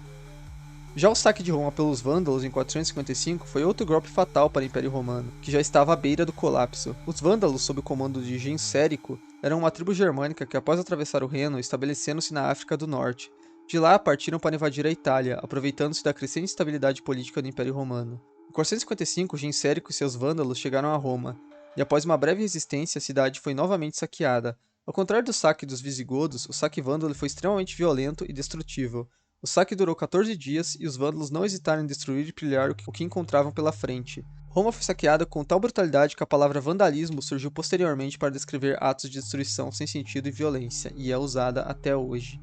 Já o saque de Roma pelos vândalos em 455 foi outro golpe fatal para o Império Romano, que já estava à beira do colapso. Os vândalos, sob o comando de Gensérico, eram uma tribo germânica que, após atravessar o Reno, estabelecendo-se na África do Norte. De lá, partiram para invadir a Itália, aproveitando-se da crescente instabilidade política do Império Romano. Em 455, Gensérico e seus vândalos chegaram a Roma, e após uma breve resistência, a cidade foi novamente saqueada. Ao contrário do saque dos visigodos, o saque vândalo foi extremamente violento e destrutivo. O saque durou 14 dias e os vândalos não hesitaram em destruir e pilhar o que encontravam pela frente. Roma foi saqueada com tal brutalidade que a palavra vandalismo surgiu posteriormente para descrever atos de destruição sem sentido e violência, e é usada até hoje.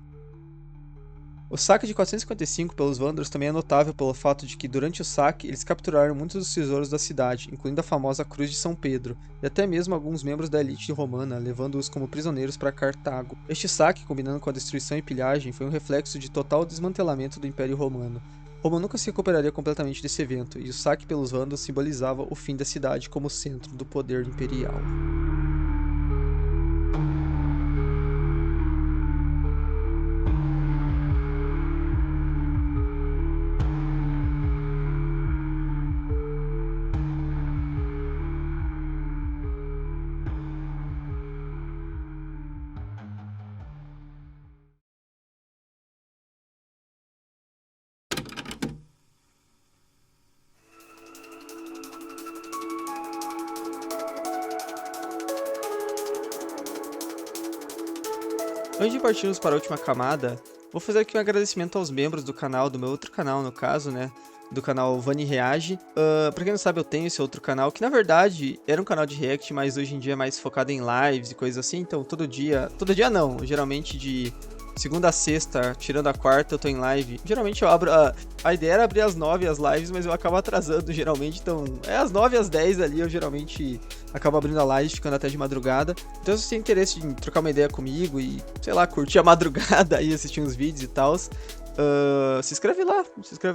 O saque de 455 pelos vândalos também é notável pelo fato de que, durante o saque, eles capturaram muitos dos tesouros da cidade, incluindo a famosa Cruz de São Pedro, e até mesmo alguns membros da elite romana, levando-os como prisioneiros para Cartago. Este saque, combinando com a destruição e pilhagem, foi um reflexo de total desmantelamento do Império Romano. Roma nunca se recuperaria completamente desse evento, e o saque pelos vândalos simbolizava o fim da cidade como centro do poder imperial. Antes de partirmos para a última camada, vou fazer aqui um agradecimento aos membros do canal, do meu outro canal no caso, né? Do canal Vani Reage. Pra quem não sabe, eu tenho esse outro canal, que na verdade era um canal de react, mas hoje em dia é mais focado em lives e coisas assim, então todo dia não, geralmente de segunda a sexta, tirando a quarta, eu tô em live. Geralmente eu abro, a ideia era abrir às 9 as lives, mas eu acabo atrasando geralmente, então é às 9 às 10 ali, eu geralmente acabo abrindo a live, ficando até de madrugada. Então se você tem interesse em trocar uma ideia comigo e, sei lá, curtir a madrugada e assistir uns vídeos e tal, se inscreve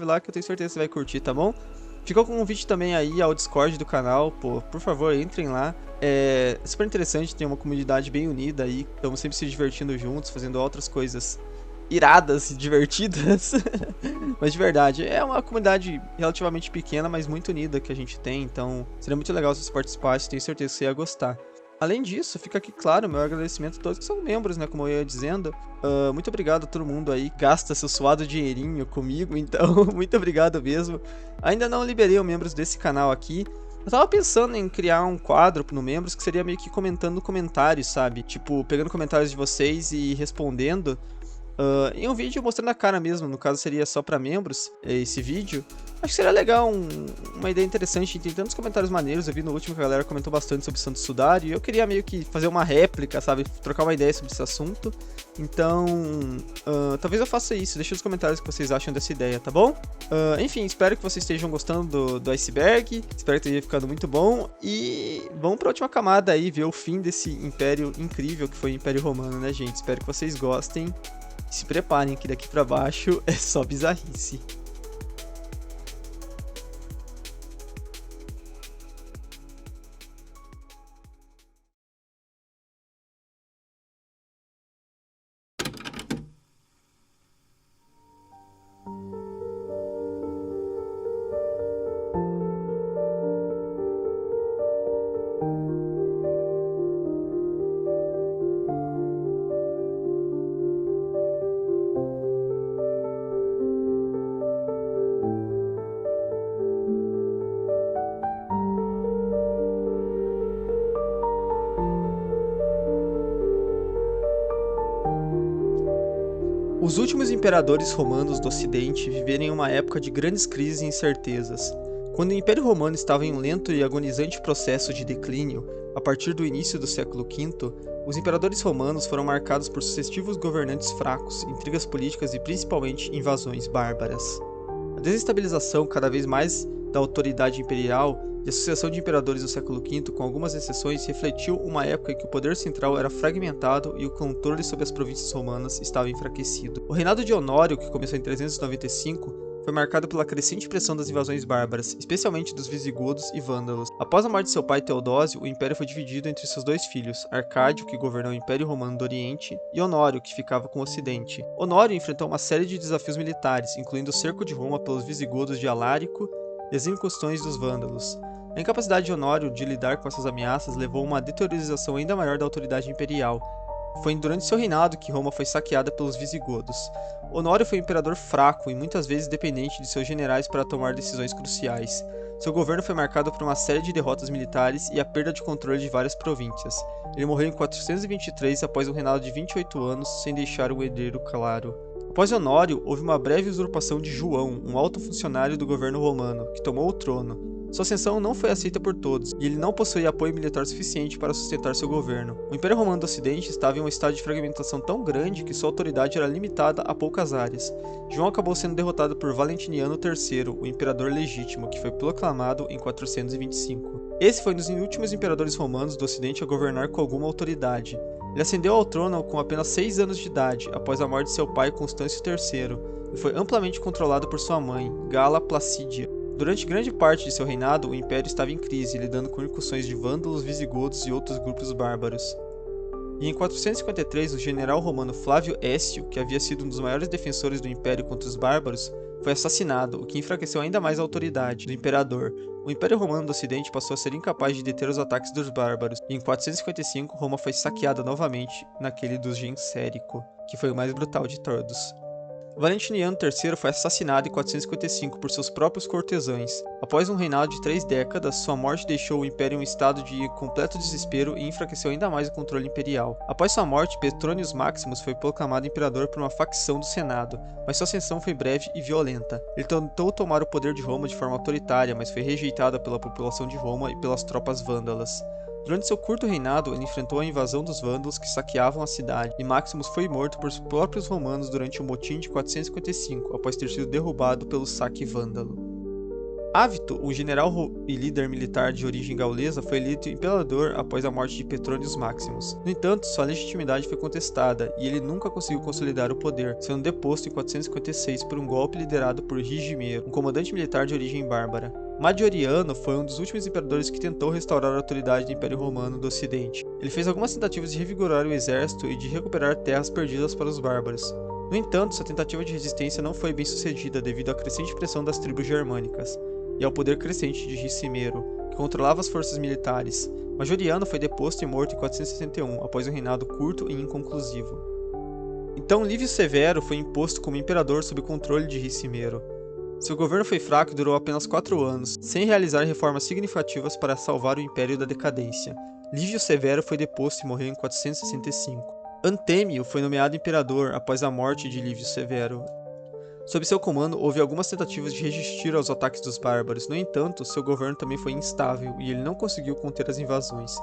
lá que eu tenho certeza que você vai curtir, tá bom? Fica o convite também aí ao Discord do canal, pô, por favor, entrem lá. É super interessante, tem uma comunidade bem unida aí, estamos sempre se divertindo juntos, fazendo outras coisas iradas e divertidas. Mas de verdade, é uma comunidade relativamente pequena, mas muito unida que a gente tem, então seria muito legal se você participasse, tenho certeza que você ia gostar. Além disso, fica aqui claro meu agradecimento a todos que são membros, né, como eu ia dizendo. Muito obrigado a todo mundo aí que gasta seu suado dinheirinho comigo, então muito obrigado mesmo. Ainda não liberei os membros desse canal aqui. Eu tava pensando em criar um quadro no membros que seria meio que comentando comentários, sabe? Tipo, pegando comentários de vocês e respondendo. Em um vídeo mostrando a cara mesmo, no caso seria só para membros, esse vídeo. Acho que seria legal, uma ideia interessante, tem tantos comentários maneiros, eu vi no último que a galera comentou bastante sobre Santos Sudário, e eu queria meio que fazer uma réplica, sabe, trocar uma ideia sobre esse assunto. Então, talvez eu faça isso, deixa nos comentários o que vocês acham dessa ideia, tá bom? Enfim, espero que vocês estejam gostando do Iceberg, espero que tenha ficado muito bom, e vamos pra última camada aí, ver o fim desse império incrível que foi o Império Romano, né, gente? Espero que vocês gostem. Se preparem que daqui pra baixo é só bizarrice. Os últimos imperadores romanos do Ocidente viveram em uma época de grandes crises e incertezas. Quando o Império Romano estava em um lento e agonizante processo de declínio, a partir do início do século V, os imperadores romanos foram marcados por sucessivos governantes fracos, intrigas políticas e principalmente invasões bárbaras. A desestabilização cada vez mais da autoridade imperial e a sucessão de imperadores do século V, com algumas exceções, refletiu uma época em que o poder central era fragmentado e o controle sobre as províncias romanas estava enfraquecido. O reinado de Honório, que começou em 395, foi marcado pela crescente pressão das invasões bárbaras, especialmente dos visigodos e vândalos. Após a morte de seu pai Teodósio, o império foi dividido entre seus dois filhos, Arcádio, que governou o Império Romano do Oriente, e Honório, que ficava com o Ocidente. Honório enfrentou uma série de desafios militares, incluindo o cerco de Roma pelos visigodos de Alárico e as incursões dos vândalos. A incapacidade de Honório de lidar com essas ameaças levou a uma deteriorização ainda maior da autoridade imperial. Foi durante seu reinado que Roma foi saqueada pelos visigodos. Honório foi um imperador fraco e muitas vezes dependente de seus generais para tomar decisões cruciais. Seu governo foi marcado por uma série de derrotas militares e a perda de controle de várias províncias. Ele morreu em 423 após um reinado de 28 anos, sem deixar um herdeiro claro. Após Honório, houve uma breve usurpação de João, um alto funcionário do governo romano, que tomou o trono. Sua ascensão não foi aceita por todos, e ele não possuía apoio militar suficiente para sustentar seu governo. O Império Romano do Ocidente estava em um estado de fragmentação tão grande que sua autoridade era limitada a poucas áreas. João acabou sendo derrotado por Valentiniano III, o imperador legítimo, que foi proclamado em 425. Esse foi um dos últimos imperadores romanos do Ocidente a governar com alguma autoridade. Ele ascendeu ao trono com apenas 6 anos de idade, após a morte de seu pai Constâncio III, e foi amplamente controlado por sua mãe, Gala Placídia. Durante grande parte de seu reinado, o império estava em crise, lidando com incursões de vândalos, visigodos e outros grupos bárbaros. E em 453, o general romano Flávio Écio, que havia sido um dos maiores defensores do império contra os bárbaros, foi assassinado, o que enfraqueceu ainda mais a autoridade do imperador. O Império Romano do Ocidente passou a ser incapaz de deter os ataques dos bárbaros, e em 455 Roma foi saqueada novamente naquele do Gensérico, que foi o mais brutal de todos. Valentiniano III foi assassinado em 455 por seus próprios cortesãos. Após um reinado de 3 décadas, sua morte deixou o império em um estado de completo desespero e enfraqueceu ainda mais o controle imperial. Após sua morte, Petronius Maximus foi proclamado imperador por uma facção do Senado, mas sua ascensão foi breve e violenta. Ele tentou tomar o poder de Roma de forma autoritária, mas foi rejeitado pela população de Roma e pelas tropas vândalas. Durante seu curto reinado, ele enfrentou a invasão dos vândalos que saqueavam a cidade, e Maximus foi morto por seus próprios romanos durante o motim de 455, após ter sido derrubado pelo saque vândalo. Ávito, um general e líder militar de origem gaulesa, foi eleito imperador após a morte de Petronius Maximus. No entanto, sua legitimidade foi contestada, e ele nunca conseguiu consolidar o poder, sendo deposto em 456 por um golpe liderado por Rigimero, um comandante militar de origem bárbara. Majoriano foi um dos últimos imperadores que tentou restaurar a autoridade do Império Romano do Ocidente. Ele fez algumas tentativas de revigorar o exército e de recuperar terras perdidas para os bárbaros. No entanto, sua tentativa de resistência não foi bem sucedida devido à crescente pressão das tribos germânicas e ao poder crescente de Ricimero, que controlava as forças militares. Majoriano foi deposto e morto em 461, após um reinado curto e inconclusivo. Então Lívio Severo foi imposto como imperador sob o controle de Ricimero. Seu governo foi fraco e durou apenas 4 anos, sem realizar reformas significativas para salvar o império da decadência. Lívio Severo foi deposto e morreu em 465. Antêmio foi nomeado imperador após a morte de Lívio Severo. Sob seu comando, houve algumas tentativas de resistir aos ataques dos bárbaros, no entanto, seu governo também foi instável e ele não conseguiu conter as invasões.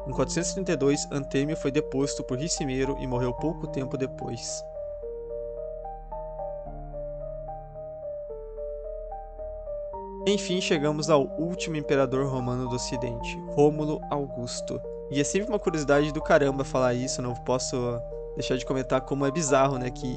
Em 432, Antêmio foi deposto por Ricimero e morreu pouco tempo depois. Enfim, chegamos ao último imperador romano do Ocidente, Rômulo Augusto. E é sempre uma curiosidade do caramba falar isso, não posso deixar de comentar como é bizarro, né, que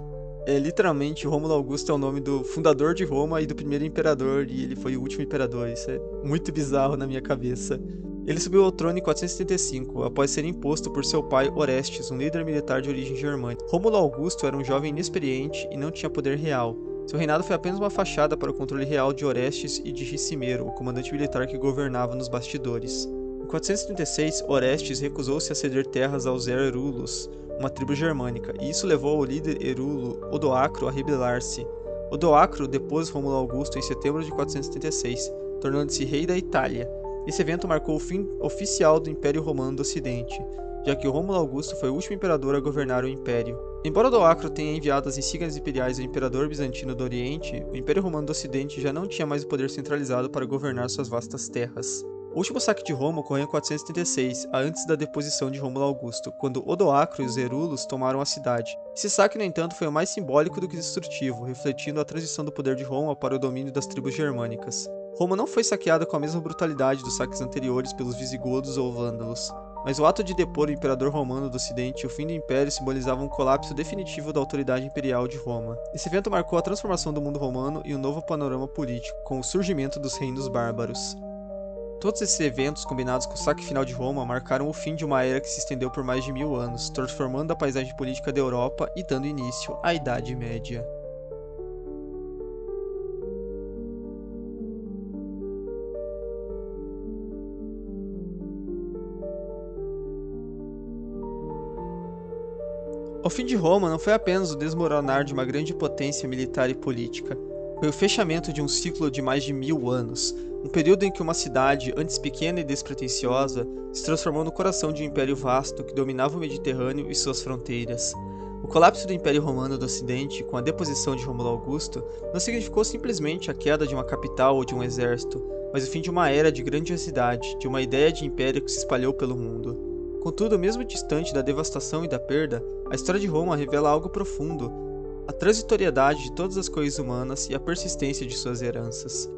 literalmente Rômulo Augusto é o nome do fundador de Roma e do primeiro imperador, e ele foi o último imperador. Isso é muito bizarro na minha cabeça. Ele subiu ao trono em 475, após ser imposto por seu pai Orestes, um líder militar de origem germânica. Rômulo Augusto era um jovem inexperiente e não tinha poder real. Seu reinado foi apenas uma fachada para o controle real de Orestes e de Ricimero, o comandante militar que governava nos bastidores. Em 436, Orestes recusou-se a ceder terras aos Erulos, uma tribo germânica, e isso levou o líder erulo Odoacro a rebelar-se. Odoacro depôs Rômulo Augusto em setembro de 476, tornando-se rei da Itália. Esse evento marcou o fim oficial do Império Romano do Ocidente, já que Rômulo Augusto foi o último imperador a governar o Império. Embora Odoacro tenha enviado as insígnias imperiais ao imperador bizantino do Oriente, o Império Romano do Ocidente já não tinha mais o poder centralizado para governar suas vastas terras. O último saque de Roma ocorreu em 476, antes da deposição de Rômulo Augusto, quando Odoacro e os Erulos tomaram a cidade. Esse saque, no entanto, foi mais simbólico do que destrutivo, refletindo a transição do poder de Roma para o domínio das tribos germânicas. Roma não foi saqueada com a mesma brutalidade dos saques anteriores pelos visigodos ou vândalos, mas o ato de depor o imperador romano do Ocidente e o fim do Império simbolizavam um colapso definitivo da autoridade imperial de Roma. Esse evento marcou a transformação do mundo romano e um novo panorama político, com o surgimento dos reinos bárbaros. Todos esses eventos, combinados com o saque final de Roma, marcaram o fim de uma era que se estendeu por mais de 1000 anos, transformando a paisagem política da Europa e dando início à Idade Média. O fim de Roma não foi apenas o desmoronar de uma grande potência militar e política. Foi o fechamento de um ciclo de mais de 1000 anos, um período em que uma cidade, antes pequena e despretensiosa, se transformou no coração de um império vasto que dominava o Mediterrâneo e suas fronteiras. O colapso do Império Romano do Ocidente, com a deposição de Rômulo Augusto, não significou simplesmente a queda de uma capital ou de um exército, mas o fim de uma era de grandiosidade, de uma ideia de império que se espalhou pelo mundo. Contudo, mesmo distante da devastação e da perda, a história de Roma revela algo profundo: a transitoriedade de todas as coisas humanas e a persistência de suas heranças.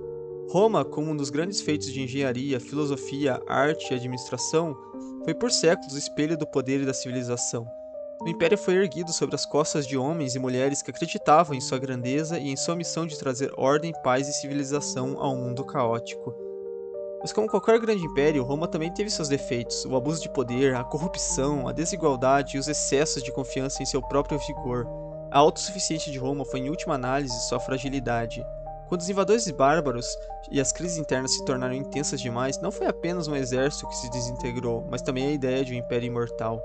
Roma, como um dos grandes feitos de engenharia, filosofia, arte e administração, foi por séculos o espelho do poder e da civilização. O império foi erguido sobre as costas de homens e mulheres que acreditavam em sua grandeza e em sua missão de trazer ordem, paz e civilização a um mundo caótico. Mas como qualquer grande império, Roma também teve seus defeitos: o abuso de poder, a corrupção, a desigualdade e os excessos de confiança em seu próprio vigor. A autossuficiência de Roma foi, em última análise, sua fragilidade. Quando os invasores bárbaros e as crises internas se tornaram intensas demais, não foi apenas um exército que se desintegrou, mas também a ideia de um império imortal.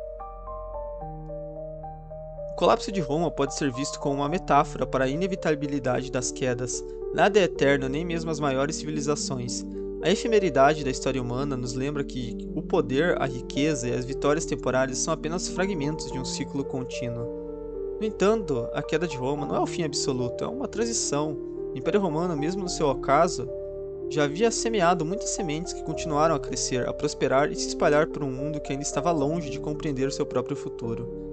O colapso de Roma pode ser visto como uma metáfora para a inevitabilidade das quedas. Nada é eterno, nem mesmo as maiores civilizações. A efemeridade da história humana nos lembra que o poder, a riqueza e as vitórias temporárias são apenas fragmentos de um ciclo contínuo. No entanto, a queda de Roma não é o fim absoluto, é uma transição. O Império Romano, mesmo no seu ocaso, já havia semeado muitas sementes que continuaram a crescer, a prosperar e se espalhar por um mundo que ainda estava longe de compreender seu próprio futuro.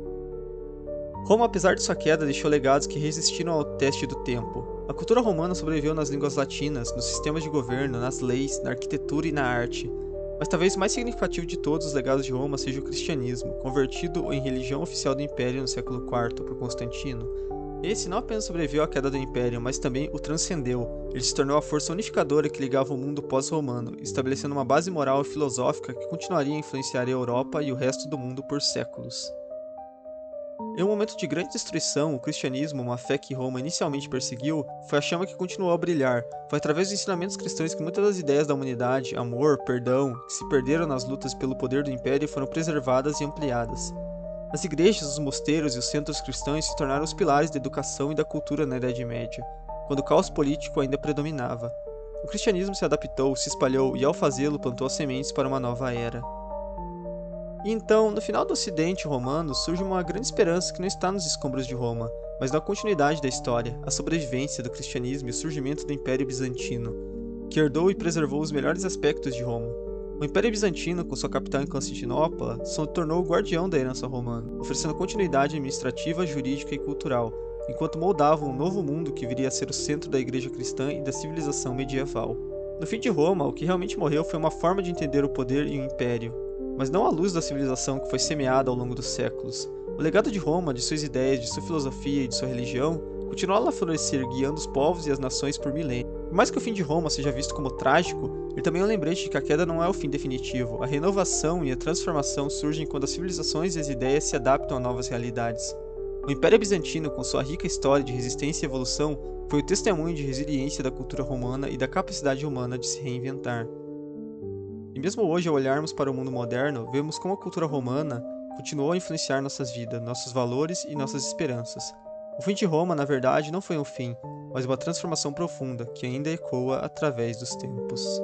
Roma, apesar de sua queda, deixou legados que resistiram ao teste do tempo. A cultura romana sobreviveu nas línguas latinas, nos sistemas de governo, nas leis, na arquitetura e na arte. Mas talvez o mais significativo de todos os legados de Roma seja o cristianismo, convertido em religião oficial do Império no século IV por Constantino. Esse não apenas sobreviveu à queda do Império, mas também o transcendeu. Ele se tornou a força unificadora que ligava o mundo pós-romano, estabelecendo uma base moral e filosófica que continuaria a influenciar a Europa e o resto do mundo por séculos. Em um momento de grande destruição, o cristianismo, uma fé que Roma inicialmente perseguiu, foi a chama que continuou a brilhar. Foi através dos ensinamentos cristãos que muitas das ideias da humanidade, amor, perdão, que se perderam nas lutas pelo poder do Império foram preservadas e ampliadas. As igrejas, os mosteiros e os centros cristãos se tornaram os pilares da educação e da cultura na Idade Média, quando o caos político ainda predominava. O cristianismo se adaptou, se espalhou e, ao fazê-lo, plantou as sementes para uma nova era. E então, no final do Ocidente romano, surge uma grande esperança que não está nos escombros de Roma, mas na continuidade da história, a sobrevivência do cristianismo e o surgimento do Império Bizantino, que herdou e preservou os melhores aspectos de Roma. O Império Bizantino, com sua capital em Constantinopla, se tornou o guardião da herança romana, oferecendo continuidade administrativa, jurídica e cultural, enquanto moldava um novo mundo que viria a ser o centro da Igreja cristã e da civilização medieval. No fim de Roma, o que realmente morreu foi uma forma de entender o poder e o império, mas não à luz da civilização que foi semeada ao longo dos séculos. O legado de Roma, de suas ideias, de sua filosofia e de sua religião, continuou a florescer, guiando os povos e as nações por milênios. Por mais que o fim de Roma seja visto como trágico, ele também é um lembrete de que a queda não é o fim definitivo. A renovação e a transformação surgem quando as civilizações e as ideias se adaptam a novas realidades. O Império Bizantino, com sua rica história de resistência e evolução, foi o testemunho de resiliência da cultura romana e da capacidade humana de se reinventar. E mesmo hoje, ao olharmos para o mundo moderno, vemos como a cultura romana continuou a influenciar nossas vidas, nossos valores e nossas esperanças. O fim de Roma, na verdade, não foi um fim, mas uma transformação profunda que ainda ecoa através dos tempos.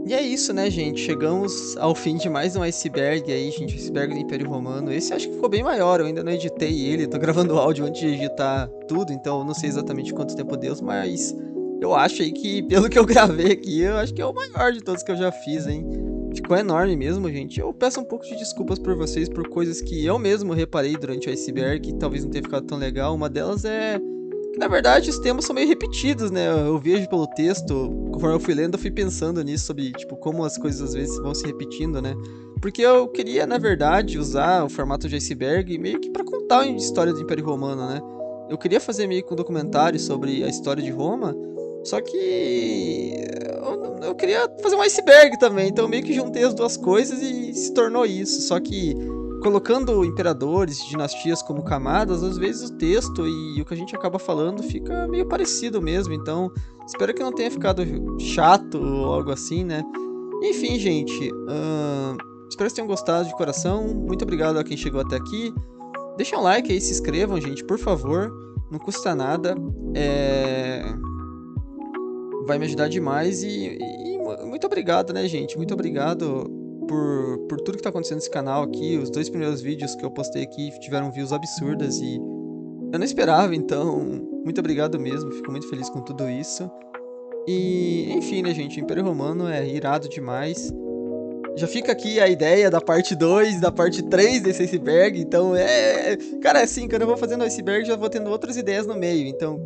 E é isso, né, gente? Chegamos ao fim de mais um iceberg aí, gente. Iceberg do Império Romano. Esse acho que ficou bem maior, eu ainda não editei ele. Tô gravando o áudio antes de editar tudo, então eu não sei exatamente quanto tempo deu, mas eu acho aí que, pelo que eu gravei aqui, eu acho que é o maior de todos que eu já fiz, hein? Ficou enorme mesmo, gente. Eu peço um pouco de desculpas por vocês por coisas que eu mesmo reparei durante o iceberg, que talvez não tenha ficado tão legal. Uma delas é que, na verdade, os temas são meio repetidos, né? Eu vejo pelo texto, conforme eu fui lendo, eu fui pensando nisso, sobre, tipo, como as coisas às vezes vão se repetindo, né? Porque eu queria, na verdade, usar o formato de iceberg meio que pra contar a história do Império Romano, né? Eu queria fazer meio que um documentário sobre a história de Roma, só que eu queria fazer um iceberg também, então eu meio que juntei as duas coisas e se tornou isso. Só que colocando imperadores, dinastias como camadas, às vezes o texto e o que a gente acaba falando fica meio parecido mesmo, então espero que não tenha ficado chato ou algo assim, né? Enfim, gente, espero que vocês tenham gostado de coração, muito obrigado a quem chegou até aqui. Deixa um like aí, se inscrevam, gente, por favor, não custa nada, vai me ajudar demais e muito obrigado, né, gente? Muito obrigado por tudo que tá acontecendo nesse canal aqui. Os 2 primeiros vídeos que eu postei aqui tiveram views absurdas e eu não esperava, então muito obrigado mesmo, fico muito feliz com tudo isso. E, enfim, né, gente, o Império Romano é irado demais. Já fica aqui a ideia da parte 2, da parte 3 desse iceberg, então cara, assim, quando eu vou fazendo o iceberg, já vou tendo outras ideias no meio, então,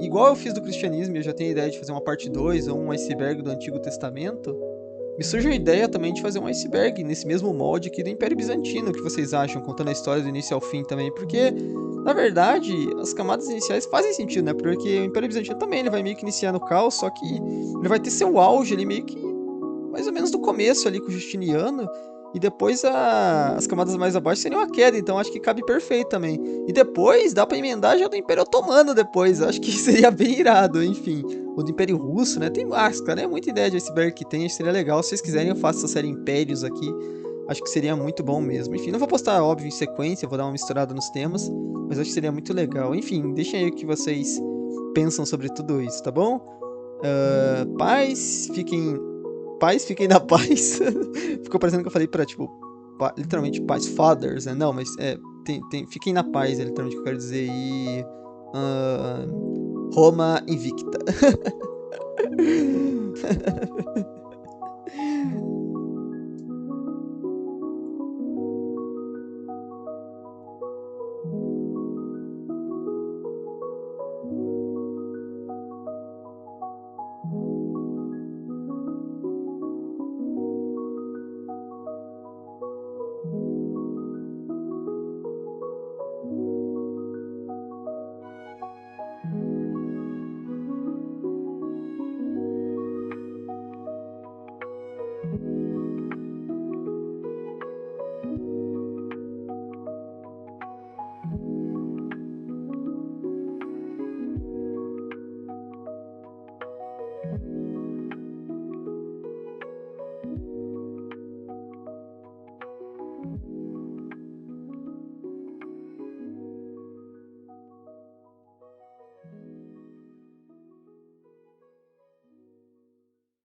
igual eu fiz do cristianismo, eu já tenho a ideia de fazer uma parte 2 ou um iceberg do Antigo Testamento, me surge a ideia também de fazer um iceberg nesse mesmo molde aqui do Império Bizantino. O que vocês acham? Contando a história do início ao fim também. Porque, na verdade, as camadas iniciais fazem sentido, né? Porque o Império Bizantino também ele vai meio que iniciar no caos, só que ele vai ter seu auge ali meio que mais ou menos do começo ali com o Justiniano. E depois as camadas mais abaixo seriam a queda, então acho que cabe perfeito também. E depois dá pra emendar já do Império Otomano depois, acho que seria bem irado, enfim. O do Império Russo, né? Tem cara, é muita ideia de iceberg que tem, acho que seria legal. Se vocês quiserem eu faço essa série Impérios aqui, acho que seria muito bom mesmo. Enfim, não vou postar, óbvio, em sequência, vou dar uma misturada nos temas, mas acho que seria muito legal. Enfim, deixem aí o que vocês pensam sobre tudo isso, tá bom? Paz, fiquem na paz. Ficou parecendo que eu falei pra, tipo, literalmente paz, fathers, né? Não, mas fiquem na paz, é literalmente o que eu quero dizer. E. Roma invicta.